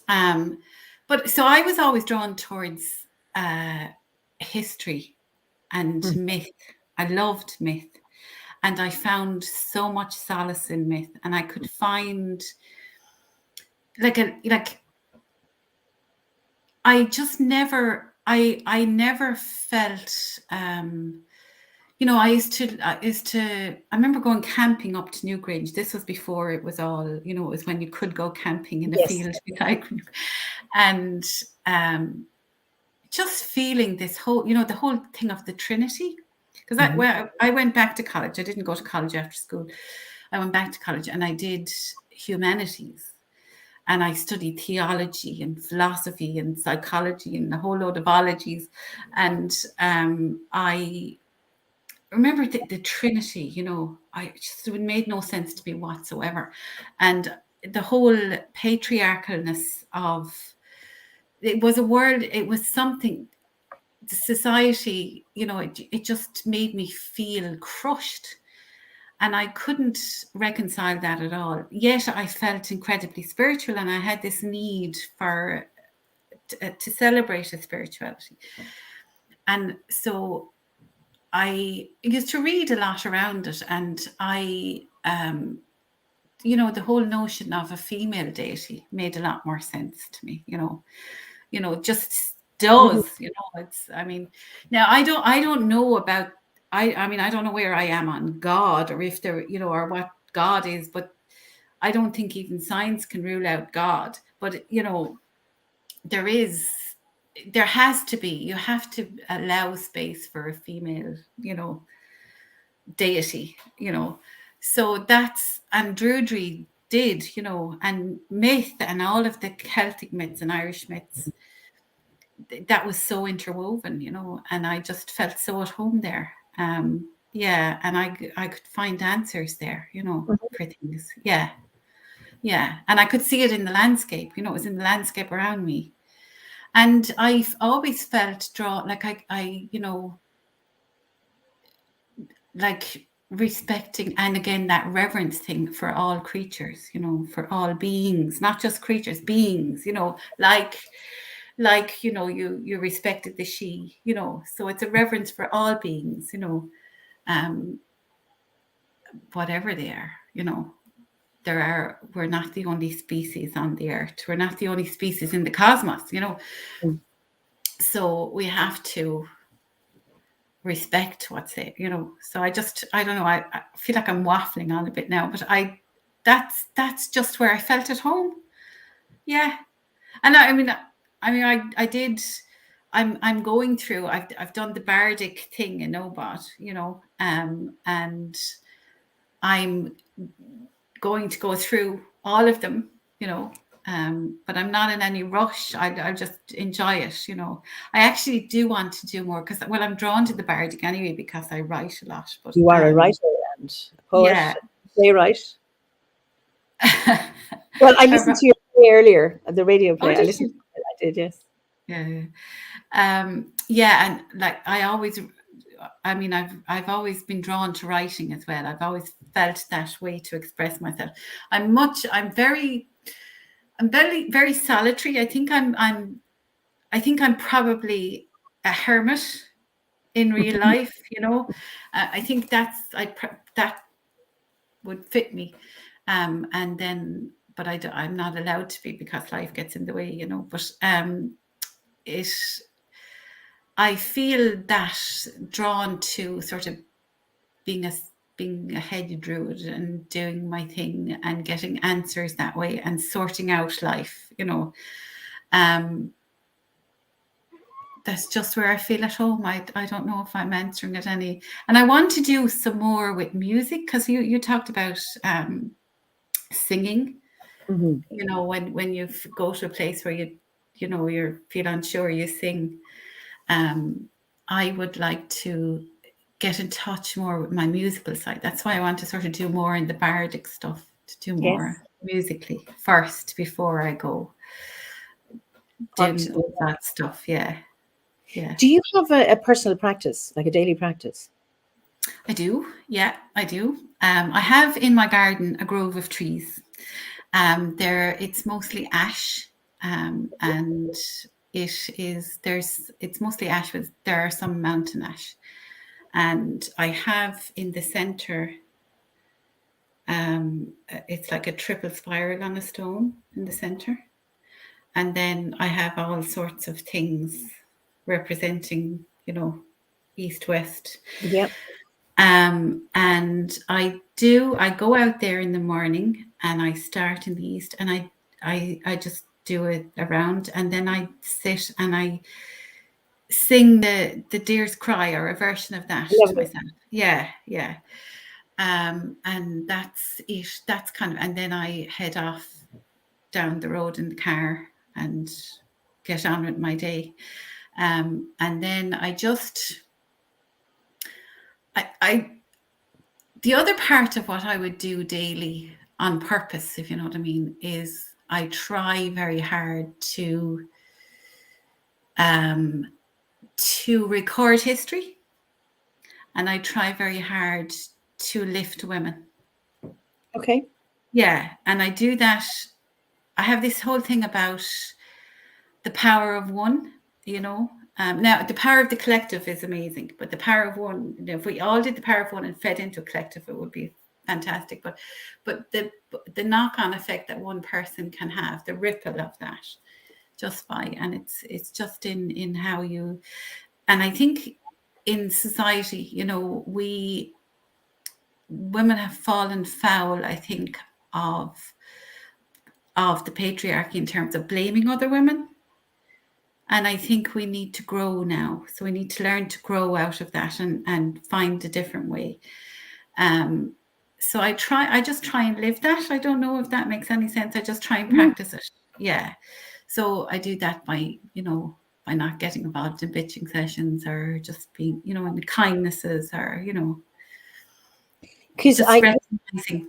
But so I was always drawn towards history and myth. I loved myth, and I found so much solace in myth, and I could find I just never, I never felt, I remember going camping up to Newgrange. This was before it was all, it was when you could go camping in the field. And just feeling this whole, the whole thing of the Trinity. Because I went back to college. I didn't go to college after school. I went back to college and I did humanities. And I studied theology and philosophy and psychology and a whole load of ologies. And I remember the Trinity, it made no sense to me whatsoever. And the whole patriarchalness of, it was a world, it was something, the society, it just made me feel crushed. And I couldn't reconcile that at all. Yet I felt incredibly spiritual, and I had this need to celebrate a spirituality. And so I used to read a lot around it, and I, the whole notion of a female deity made a lot more sense to me. Just does. It's. I mean, now I don't know about. I mean, I don't know where I am on God, or if there, or what God is, but I don't think even science can rule out God. But, there has to be, you have to allow space for a female, deity, So that's, and Druidry did, and myth and all of the Celtic myths and Irish myths, that was so interwoven, and I just felt so at home there. And I could find answers there, for things. Yeah. And I could see it in the landscape, it was in the landscape around me. And I've always felt respecting, and again, that reverence thing for all creatures, for all beings, not just creatures, beings, you respected the she, so it's a reverence for all beings, whatever they are, we're not the only species on the earth. We're not the only species in the cosmos, So we have to respect what's there, So I don't know. I feel like I'm waffling on a bit now, but that's just where I felt at home. Yeah. And I did. I'm going through. I've done the bardic thing in OBOD, and I'm going to go through all of them, but I'm not in any rush. I'll just enjoy it, I actually do want to do more because, well, I'm drawn to the bardic anyway because I write a lot. But you are a writer and a poet, yeah, playwright. Well, I listened to your play earlier, the radio play. Oh, I did, yes. Yeah. And like I've always been drawn to writing as well. I've always felt that way to express myself. I'm very very solitary. I think I'm probably a hermit in real life, I think that would fit me. And then, but I'm not allowed to be because life gets in the way, but I feel that drawn to sort of being a heady druid and doing my thing and getting answers that way and sorting out life, that's just where I feel at home. I don't know if I'm answering it any. And I want to do some more with music because you talked about singing. Mm-hmm. When you go to a place where you feel unsure, you sing. I would like to get in touch more with my musical side. That's why I want to sort of do more in the bardic stuff, to do more musically first before I go doing all that stuff. Yeah. Do you have a personal practice, like a daily practice? I do. Yeah, I do. I have in my garden a grove of trees. It's mostly ash, and it's mostly ash, but there are some mountain ash. And I have in the center, it's like a triple spiral on a stone in the center. And then I have all sorts of things representing, east, west. Yep. And I go out there in the morning and I start in the east and I just do it around, and then I sit and I sing the Deer's Cry or a version of that to myself. Yeah. And that's it. That's kind of, and then I head off down the road in the car and get on with my day. And then I just, the other part of what I would do daily on purpose, if you know what I mean, is I try very hard to record history, and I try very hard to lift women. Okay. Yeah, and I do that. I have this whole thing about the power of one, now the power of the collective is amazing, but the power of one, if we all did the power of one and fed into a collective, it would be fantastic. But the knock-on effect that one person can have, the ripple of that, just by, and it's just in how you, and I think in society, women have fallen foul, I think, of the patriarchy in terms of blaming other women. And I think we need to grow now. So we need to learn to grow out of that and find a different way. So I just try and live that. I don't know if that makes any sense. I just try and practice it. Yeah. So I do that by not getting involved in bitching sessions or just being, in the kindnesses or, because recognizing.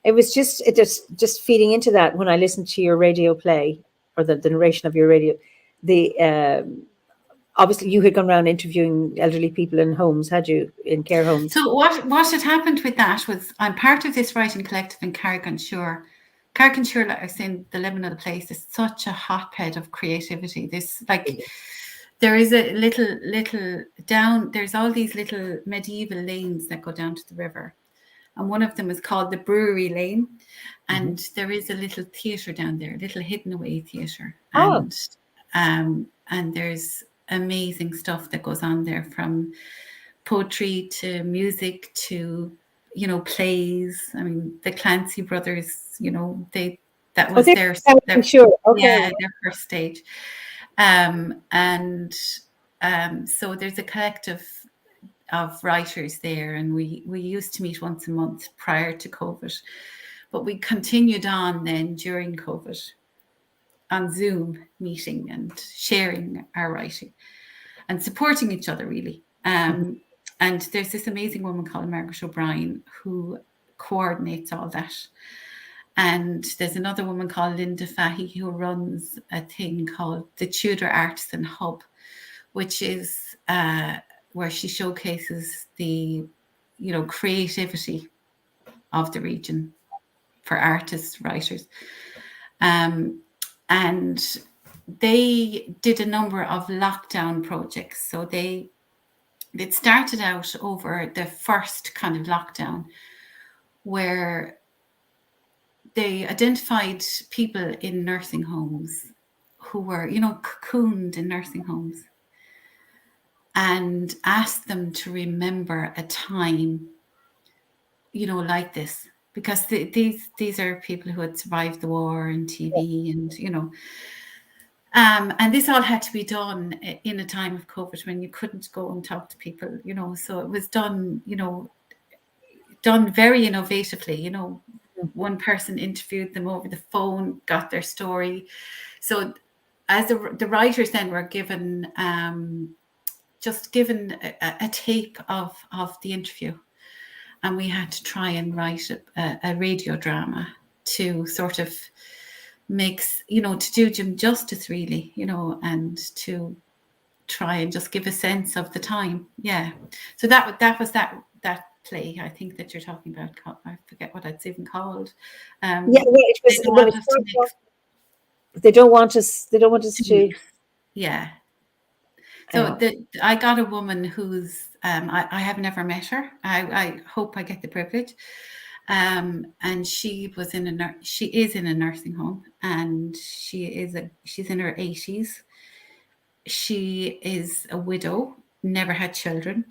It was just feeding into that when I listened to your radio play or the narration of your radio. Obviously you had gone around interviewing elderly people in homes, had you, in care homes? So what had happened with that was I'm part of this writing collective in Carrick-on-Shore. Carrick-on-Shore, like I was saying, the liminal place is such a hotbed of creativity. There is a little down, there's all these little medieval lanes that go down to the river. And one of them is called the Brewery Lane. And there is a little theatre down there, a little hidden away theatre. And there's amazing stuff that goes on there, from poetry to music to, plays. I mean, the Clancy brothers, that was their first stage. So there's a collective of writers there, and we used to meet once a month prior to COVID, but we continued on then during COVID on Zoom meeting and sharing our writing and supporting each other, really. And there's this amazing woman called Margaret O'Brien who coordinates all that. And there's another woman called Linda Fahey who runs a thing called the Tudor Artisan Hub, which is where she showcases the, creativity of the region for artists, writers. And they did a number of lockdown projects. So they started out over the first kind of lockdown, where they identified people in nursing homes who were, cocooned in nursing homes, and asked them to remember a time, like this, because these are people who had survived the war and TB and, and this all had to be done in a time of COVID when you couldn't go and talk to people, so it was done, done very innovatively, one person interviewed them over the phone, got their story. So as the writers then were given, just given a tape of the interview, and we had to try and write a radio drama to sort of makes, to do them justice, really, and to try and just give a sense of the time. Yeah. So that was that play, I think, that you're talking about. I forget what it's even called. It was. They don't want us to. Yeah. So I got a woman who's I have never met her. I hope I get the privilege. And she is in a nursing home, and she's in her 80s. She is a widow, never had children.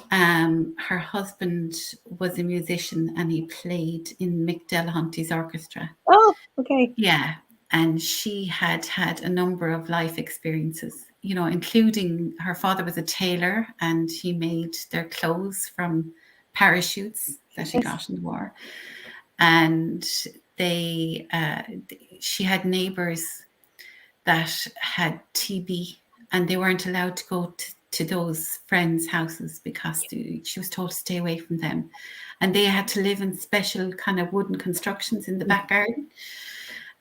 Her husband was a musician, and he played in Mick Delahunty's orchestra. Oh, okay. Yeah. And she had a number of life experiences, including her father was a tailor, and he made their clothes from parachutes that he got in the war. And she had neighbors that had TB, and they weren't allowed to go to those friends' houses because she was told to stay away from them. And they had to live in special kind of wooden constructions in the back garden.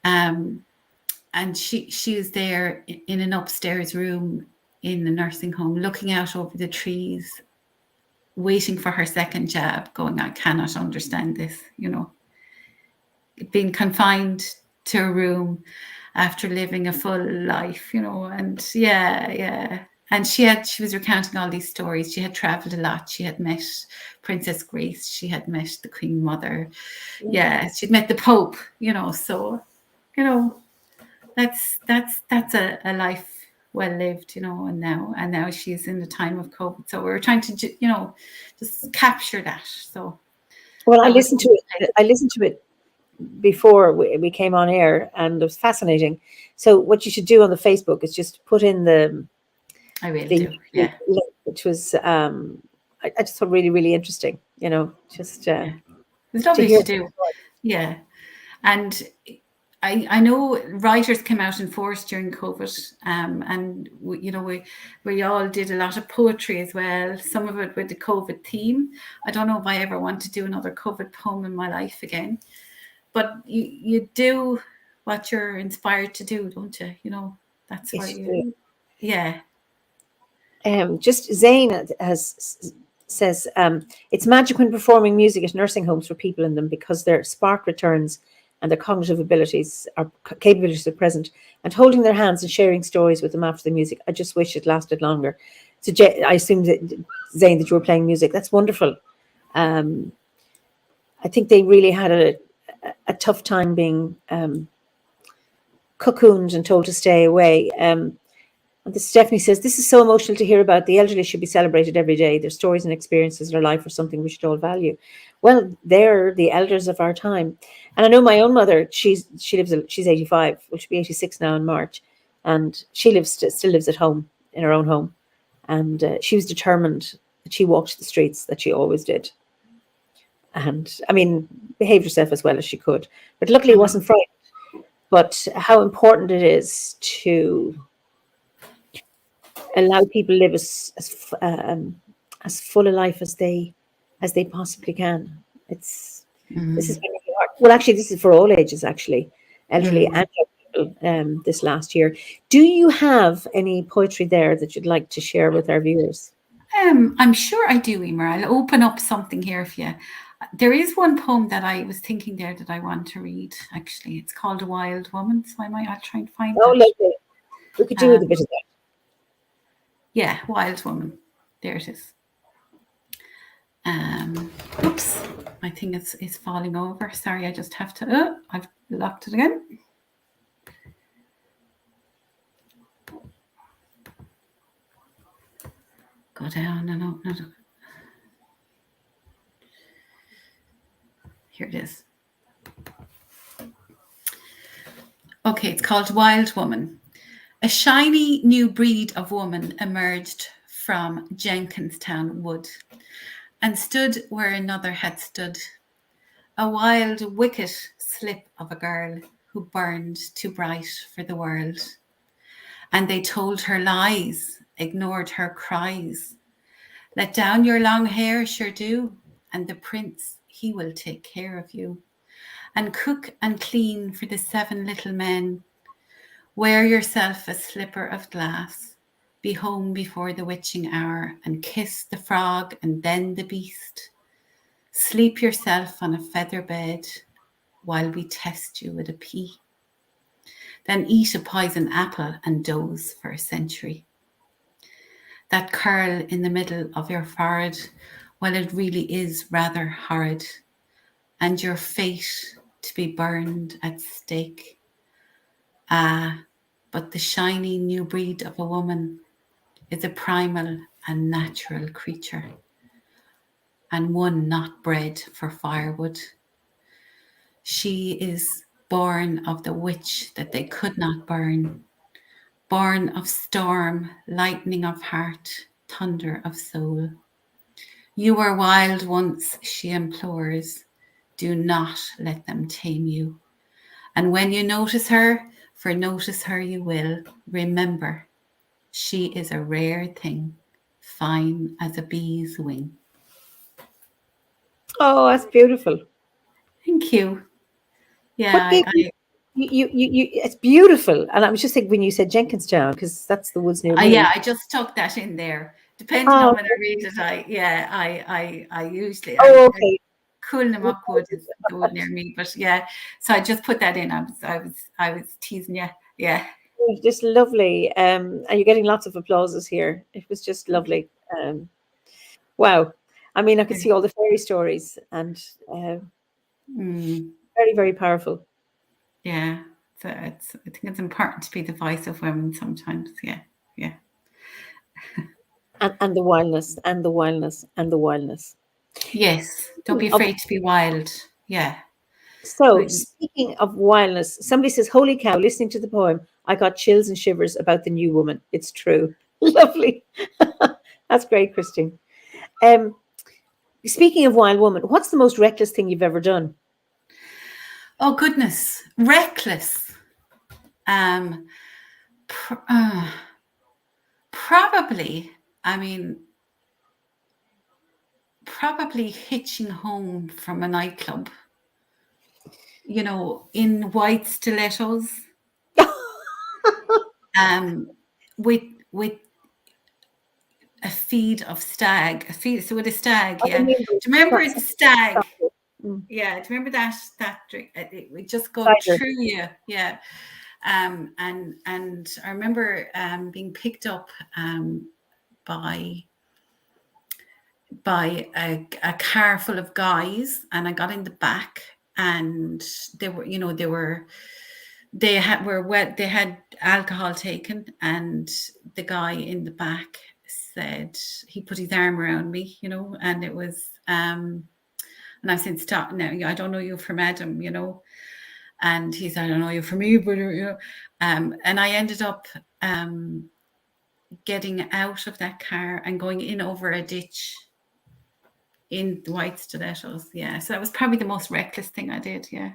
And she was there in an upstairs room in the nursing home, looking out over the trees, waiting for her second jab, going, I cannot understand this, being confined to a room after living a full life, and yeah. And she was recounting all these stories. She had traveled a lot. She had met Princess Grace. She had met the Queen Mother. Yeah, she'd met the Pope, so, that's a life well lived, and now she's in the time of COVID. So we were trying to, just capture that. So, well, I listened to it before we came on air, and it was fascinating. So what you should do on the Facebook is just put in the. I will do. Yeah. Which was I just thought really, really interesting. Just it's lovely to do. Yeah, and. I know writers came out in force during COVID, and we all did a lot of poetry as well. Some of it with the COVID theme. I don't know if I ever want to do another COVID poem in my life again, but you do what you're inspired to do, don't you? That's why you. Yeah. Just Zane says it's magic when performing music at nursing homes for people in them, because their spark returns and their cognitive capabilities are present, and holding their hands and sharing stories with them after the music. I just wish it lasted longer. So I assume that, Zane, that you were playing music. That's wonderful. I think they really had a tough time being cocooned and told to stay away. And this Stephanie says, this is so emotional to hear about. The elderly should be celebrated every day. Their stories and experiences in their life are something we should all value. Well, they're the elders of our time. And I know my own mother, she's 85, well, she'll be 86 now in March. And she still lives at home, in her own home. And she was determined that she walked the streets that she always did. And I mean, behaved herself as well as she could. But luckily, it wasn't frightened. But how important it is to allow people live as full a life as they possibly can. This is really hard. Well, actually, this is for all ages, actually, elderly and young people. This last year, do you have any poetry there that you'd like to share with our viewers? I'm sure I do, Eimear. I'll open up something here for you. There is one poem that I was thinking there that I want to read. Actually, it's called "A Wild Woman," so I'll try and find. Oh, lovely. We could do with a bit of that. Yeah, Wild Woman. There it is. Oops, my thing is falling over. Sorry, I just have to. I've locked it again. Go down and open it up. Here it is. Okay, it's called Wild Woman. A shiny new breed of woman emerged from Jenkinstown Wood and stood where another had stood. A wild, wicked slip of a girl who burned too bright for the world. And they told her lies, ignored her cries. Let down your long hair, sure do, and the prince, he will take care of you. And cook and clean for the 7 little men. Wear yourself a slipper of glass. Be home before the witching hour and kiss the frog and then the beast. Sleep yourself on a feather bed while we test you with a pea. Then eat a poison apple and doze for a century. That curl in the middle of your forehead, well, it really is rather horrid. And your fate to be burned at stake. Ah, but the shiny new breed of a woman is a primal and natural creature, and one not bred for firewood. She is born of the witch that they could not burn, born of storm, lightning of heart, thunder of soul. You were wild once, she implores. Do not let them tame you. And when you notice her, for notice her you will, remember, she is a rare thing, fine as a bee's wing. Oh, that's beautiful. Thank you. Yeah, it's beautiful. And I was just thinking when you said Jenkinstown, because that's the woods near me. Yeah, I just stuck that in there. Depending on when I read it, I usually okay. Coolnamuck is the wood near me, but yeah, so I just put that in. I was teasing you. Yeah. It was just lovely. And you're getting lots of applauses here. It was just lovely. Wow. I mean, I could see all the fairy stories and very, very powerful. Yeah. So I think it's important to be the voice of women sometimes. Yeah. Yeah. And the wildness and the wildness and the wildness. Yes. Don't be afraid to be wild. Yeah. So speaking of wildness, somebody says, holy cow, listening to the poem, I got chills and shivers about the new woman. It's true. Lovely. That's great, Christine. Speaking of wild woman, what's the most reckless thing you've ever done? Oh, goodness. Reckless. Probably, probably hitching home from a nightclub, in white stilettos, with a feed of stag, so with a stag, yeah. Do you remember the stag? Yeah, do you remember that drink? It would just go through you, yeah. And I remember being picked up by a car full of guys, and I got in the back, and they had alcohol taken, and the guy in the back said, he put his arm around me, and it was and I said, stop now, I don't know you from Adam, and he said, I don't know you from me, but and I ended up getting out of that car and going in over a ditch in the white stilettos. Yeah. So that was probably the most reckless thing I did. Yeah.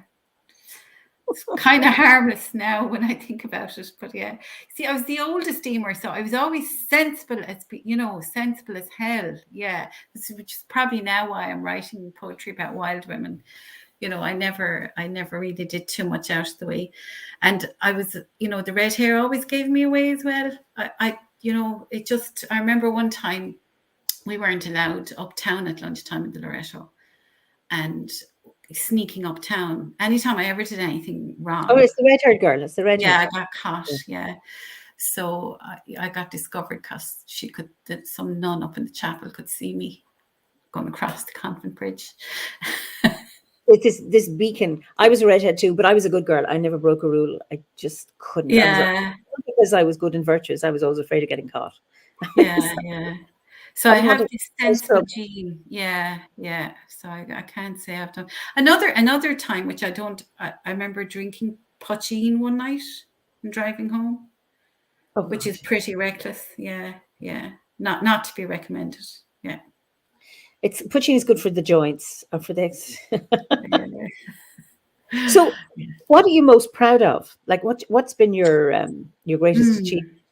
It's kind of harmless now when I think about it, but yeah. See, I was the oldest Eimear, so I was always sensible sensible as hell. Yeah, which is probably now why I'm writing poetry about wild women. I never really did too much out of the way, and I was, the red hair always gave me away as well. I remember one time we weren't allowed uptown at lunchtime in the Loretto, and sneaking uptown. Anytime I ever did anything wrong. Oh, it's the red-haired girl. It's the red-haired. Yeah, I got caught. Yeah. So I got discovered because some nun up in the chapel could see me going across the convent bridge. It's this beacon. I was a redhead too, but I was a good girl. I never broke a rule. I just couldn't. Yeah. Because I was good in virtues, I was always afraid of getting caught. Yeah, yeah. So I have this sensible gene. Yeah, yeah. So I can't say I've done another time, which I remember drinking poachine one night and driving home, which is pretty reckless. Yeah, yeah. Not to be recommended. Yeah. Poachine is good for the joints or for this. So, what are you most proud of? Like, what's been your greatest achievement?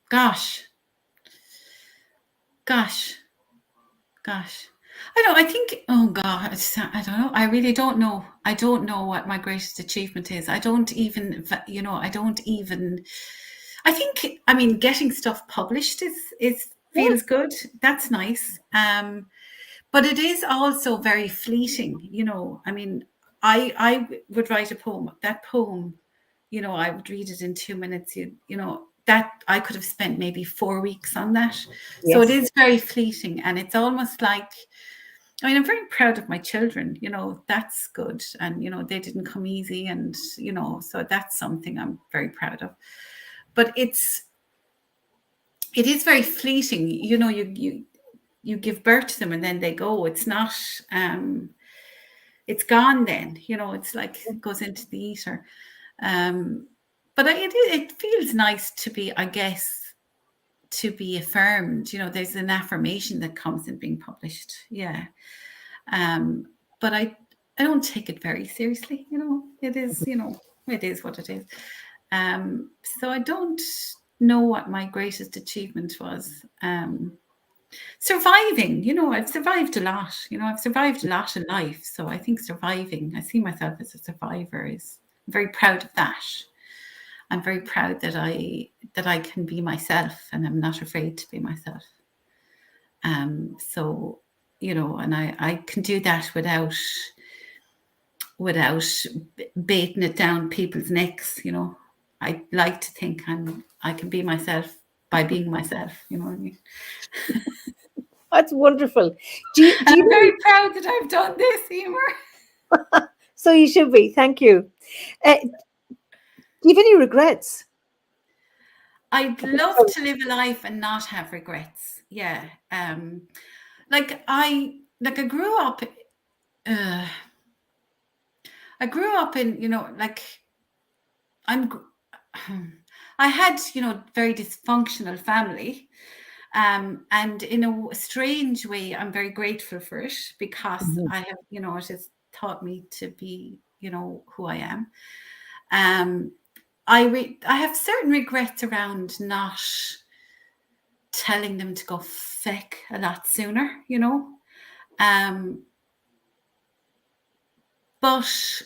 Gosh. I think, oh God, I don't know. I really don't know. I don't know what my greatest achievement is. I think, getting stuff published feels good. That's nice. But it is also very fleeting. I would write a poem. That poem, I would read it in 2 minutes. That I could have spent maybe 4 weeks on that. Yes. So it is very fleeting, and it's almost like, I'm very proud of my children, that's good. And, they didn't come easy, and, so that's something I'm very proud of. But it is very fleeting. You give birth to them and then they go. It's not, it's gone then, it's like it goes into the ether. But it feels nice to be, I guess, to be affirmed. There's an affirmation that comes in being published. Yeah. But I don't take it very seriously. It is, it is what it is. So I don't know what my greatest achievement was. Surviving, I've survived a lot. I've survived a lot in life. So I think surviving, I see myself as a survivor. I'm very proud of that. I'm very proud that I can be myself, and I'm not afraid to be myself. So, and I can do that without baiting it down people's necks. I like to think I can be myself by being myself. You know what I mean? That's wonderful. I'm very proud that I've done this, Eimear. So you should be. Thank you. Do you have any regrets? I'd love to live a life and not have regrets. Yeah. I grew up. I grew up in, I had, very dysfunctional family. And in a strange way, I'm very grateful for it, because I have, it has taught me to be, who I am. I have certain regrets around not telling them to go feck a lot sooner, but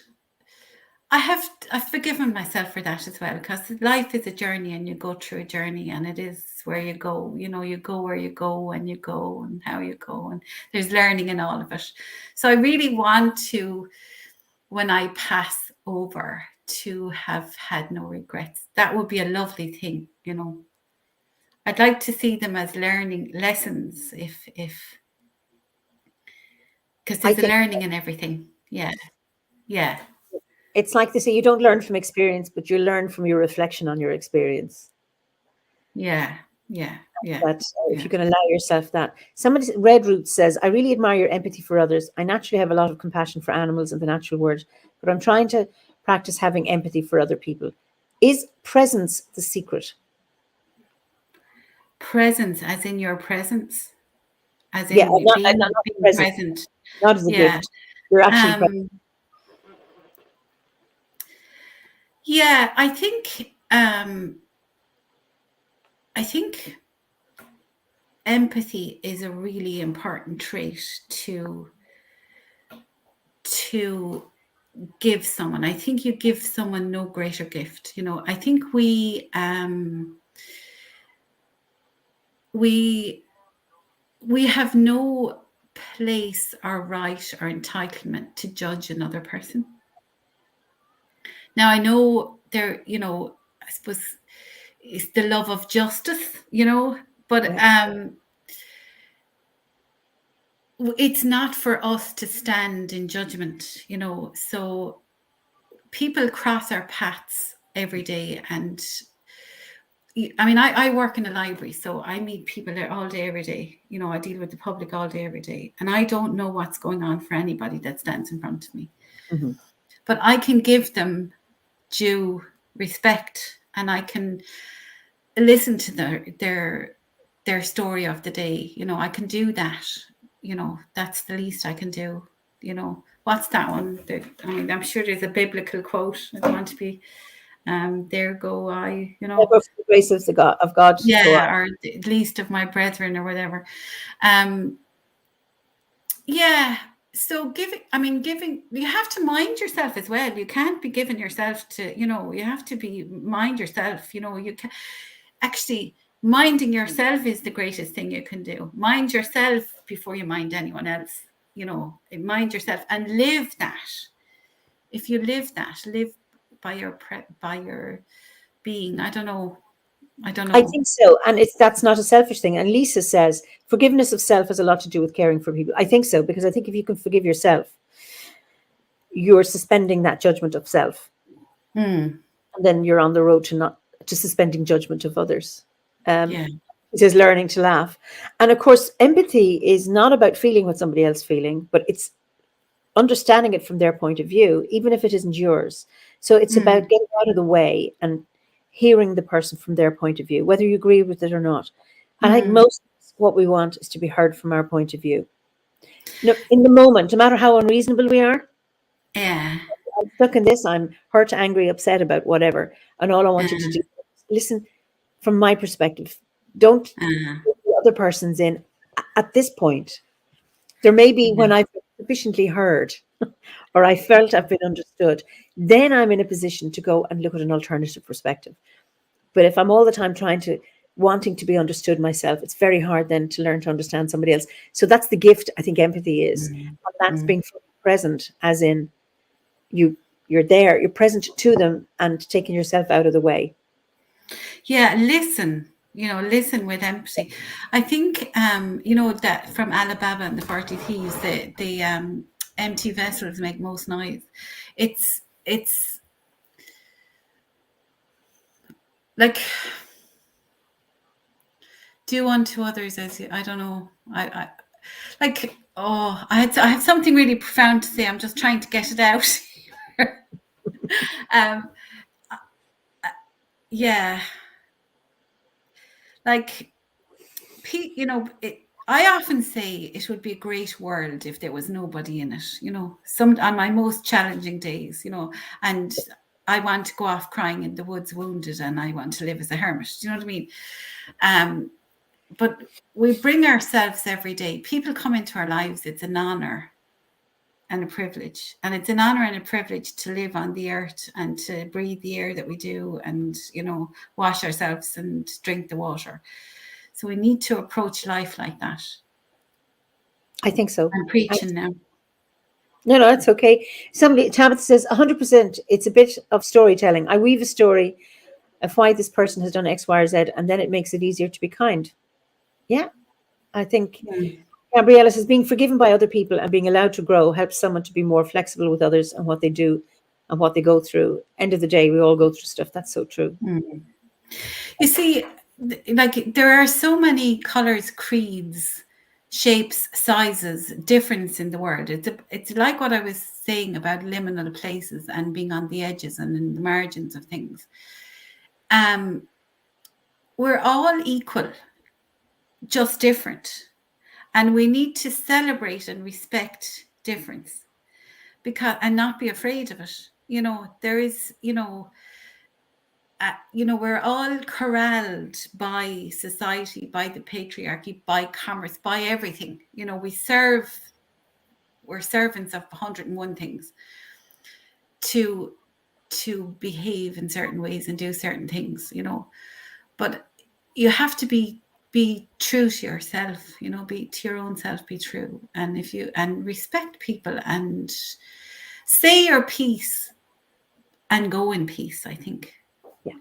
I've forgiven myself for that as well, because life is a journey, and you go through a journey, and it is where you go, you go where you go, and you go, and how you go, and there's learning in all of it. So I really want to, when I pass over, to have had no regrets. That would be a lovely thing, I'd like to see them as learning lessons, because there's a learning in everything. Yeah. It's like they say, you don't learn from experience, but you learn from your reflection on your experience. Yeah. If you can allow yourself that. Somebody, Red Root says, I really admire your empathy for others. I naturally have a lot of compassion for animals and the natural world, but I'm trying to practice having empathy for other people. Is presence the secret? presence, as in your presence, as in Yeah, not being present, present. not as a Yeah. gift. You're actually present. Yeah, I think empathy is a really important trait to give someone. I think you give someone no greater gift. You know, I think we have no place or right or entitlement to judge another person. Now, I know there, you know, I suppose it's the love of justice, you know, but it's not for us to stand in judgment, you know. So people cross our paths every day, and I mean, I work in a library, so I meet people there all day, every day. You know, I deal with the public all day, every day, and I don't know what's going on for anybody that stands in front of me. Mm-hmm. But I can give them due respect, and I can listen to their story of the day. You know, I can do that. You know, that's the least I can do. You know, what's that one? I mean, I'm sure there's a biblical quote. I don't want to be, there go I, you know. For the grace of God. Yeah, or the least of my brethren, or whatever. Yeah. So giving, you have to mind yourself as well. You can't be giving yourself to, you know, you have to mind yourself. You know, you can actually, minding yourself is the greatest thing you can do. Mind yourself before you mind anyone else. You know, mind yourself and live that. If you live by your being. I don't know. I think so. And that's not a selfish thing. And Lisa says forgiveness of self has a lot to do with caring for people. I think so, because I think if you can forgive yourself, you're suspending that judgment of self. And then you're on the road to suspending judgment of others. It says learning to laugh. And of course, empathy is not about feeling what somebody else is feeling, but it's understanding it from their point of view, even if it isn't yours. So it's about getting out of the way and hearing the person from their point of view, whether you agree with it or not. And I think most what we want is to be heard from our point of view. No, in the moment, no matter how unreasonable we are. Yeah. I'm stuck in this, I'm hurt, angry, upset about whatever. And all I want you to do is listen from my perspective. Don't put the other person's in at this point. There may be when I've been sufficiently heard or I felt I've been understood, then I'm in a position to go and look at an alternative perspective. But if I'm all the time wanting to be understood myself, it's very hard then to learn to understand somebody else. So that's the gift I think empathy is. And that's being fully present, as in you're there, you're present to them and taking yourself out of the way. Yeah, listen with empathy. I think, you know, that from Alibaba and the 40 Thieves, the empty vessels make most noise. It's like, do unto others as you, I don't know. I have something really profound to say. I'm just trying to get it out. Yeah. Like, you know, I often say it would be a great world if there was nobody in it, you know, on my most challenging days, you know, and I want to go off crying in the woods wounded and I want to live as a hermit. Do you know what I mean? But we bring ourselves every day. People come into our lives. It's an honor and a privilege. And it's an honor and a privilege to live on the earth and to breathe the air that we do and, you know, wash ourselves and drink the water. So we need to approach life like that. I think so. I'm preaching now. No, it's okay. Tabitha says 100%. It's a bit of storytelling. I weave a story of why this person has done X, Y, or Z, and then it makes it easier to be kind. Yeah, I think Gabriella says being forgiven by other people and being allowed to grow helps someone to be more flexible with others and what they do and what they go through. End of the day, we all go through stuff. That's so true. You see, like, there are so many colors, creeds, shapes, sizes, difference in the world. It's like what I was saying about liminal places and being on the edges and in the margins of things. We're all equal just different. And we need to celebrate and respect difference, and not be afraid of it. There is, we're all corralled by society, by the patriarchy, by commerce, by everything. We're servants of 101 things to behave in certain ways and do certain things, but you have to be true to yourself, be to your own self, be true. And respect people and say your piece and go in peace, I think. Yeah.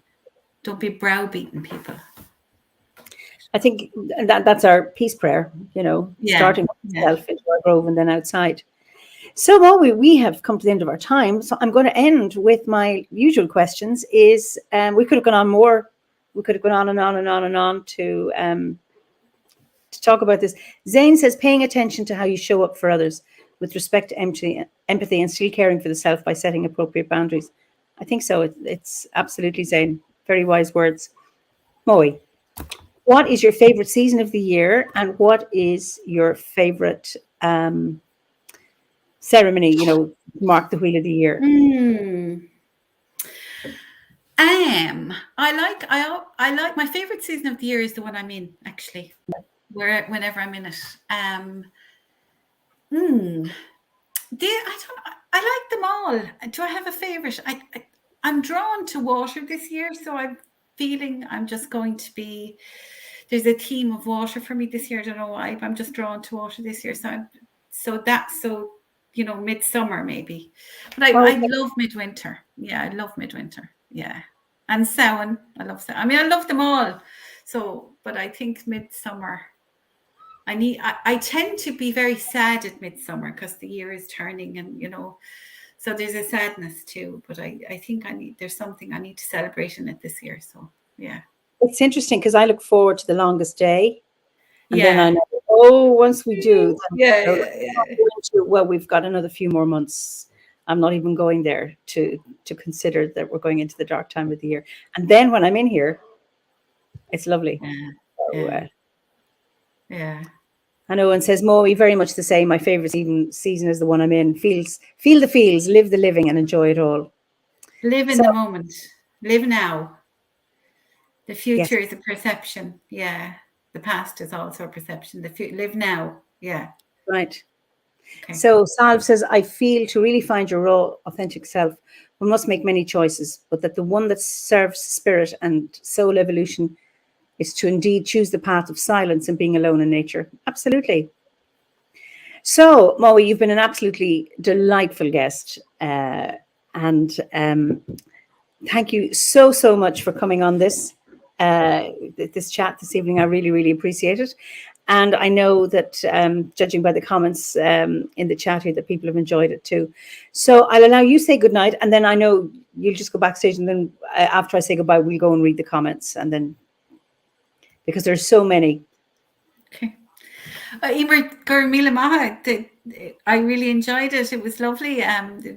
Don't be browbeating people. I think that's our peace prayer, starting with self into our grove and then outside. So Mawie, we have come to the end of our time. So I'm going to end with my usual questions. We could have gone on more. We could have gone on and on and on and on to talk about this. Zane says, paying attention to how you show up for others with respect to empathy and still caring for the self by setting appropriate boundaries. I think so. It's absolutely, Zane. Very wise words. Mawie, what is your favorite season of the year, and what is your favorite ceremony, mark the wheel of the year? I like my favorite season of the year is the one I'm in, actually, whenever I'm in it. I like them all. Do I have a favorite? I'm drawn to water this year, so I'm feeling I'm just going to be. There's a theme of water for me this year. I don't know why, but I'm just drawn to water this year. Midsummer maybe. But I love midwinter. Yeah, I love midwinter. Yeah. And Samhain. I love Samhain. I mean, I love them all. So, but I think midsummer. I tend to be very sad at midsummer because the year is turning, and so there's a sadness too. But I think there's something I need to celebrate in it this year. So yeah. It's interesting because I look forward to the longest day. And then I know, once we do, well, we've got another few more months. I'm not even going there to consider that we're going into the dark time of the year. And then when I'm in here, it's lovely. Yeah. I know, and says, Mawie, very much the same. My favorite season is the one I'm in. Feel the feels, live the living, and enjoy it all. Live in the moment. Live now. The future is a perception. Yeah. The past is also a perception. Live now. Yeah. Right. Okay. So Salve says, I feel to really find your raw, authentic self, we must make many choices, but that the one that serves spirit and soul evolution is to indeed choose the path of silence and being alone in nature. Absolutely. So, Mawie, you've been an absolutely delightful guest. And thank you so much for coming on this chat this evening. I really, really appreciate it. And I know that judging by the comments in the chat here, that people have enjoyed it too. So I'll allow you say goodnight, and then I know you'll just go backstage, and then after I say goodbye, we'll go and read the comments, and then because there's so many. Okay. Eimear, Gurmila Maha, I really enjoyed it. It was lovely.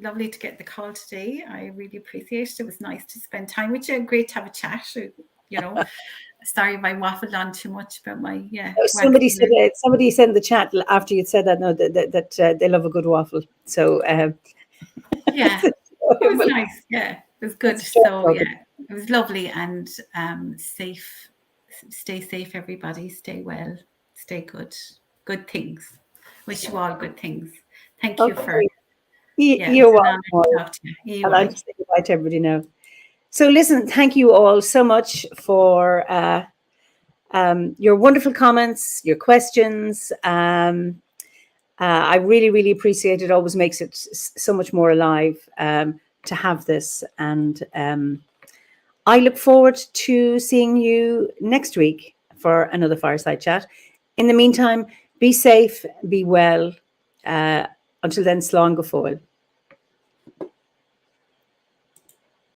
Lovely to get the call today. I really appreciate it. It was nice to spend time with you. Great to have a chat. Sorry if I waffled on too much about my Somebody said in the chat after you said that that they love a good waffle. So yeah, it was nice. Yeah, it was good. So yeah, it was lovely and safe. Stay safe, everybody. Stay well. Stay good. Good things. Wish you all good things. Thank you for. You're welcome. And I'll say goodbye to everybody now. So listen, thank you all so much for your wonderful comments, your questions. I really, really appreciate it. It always makes it so much more alive to have this. And I look forward to seeing you next week for another Fireside Chat. In the meantime, be safe, be well. Until then, slán go fóill.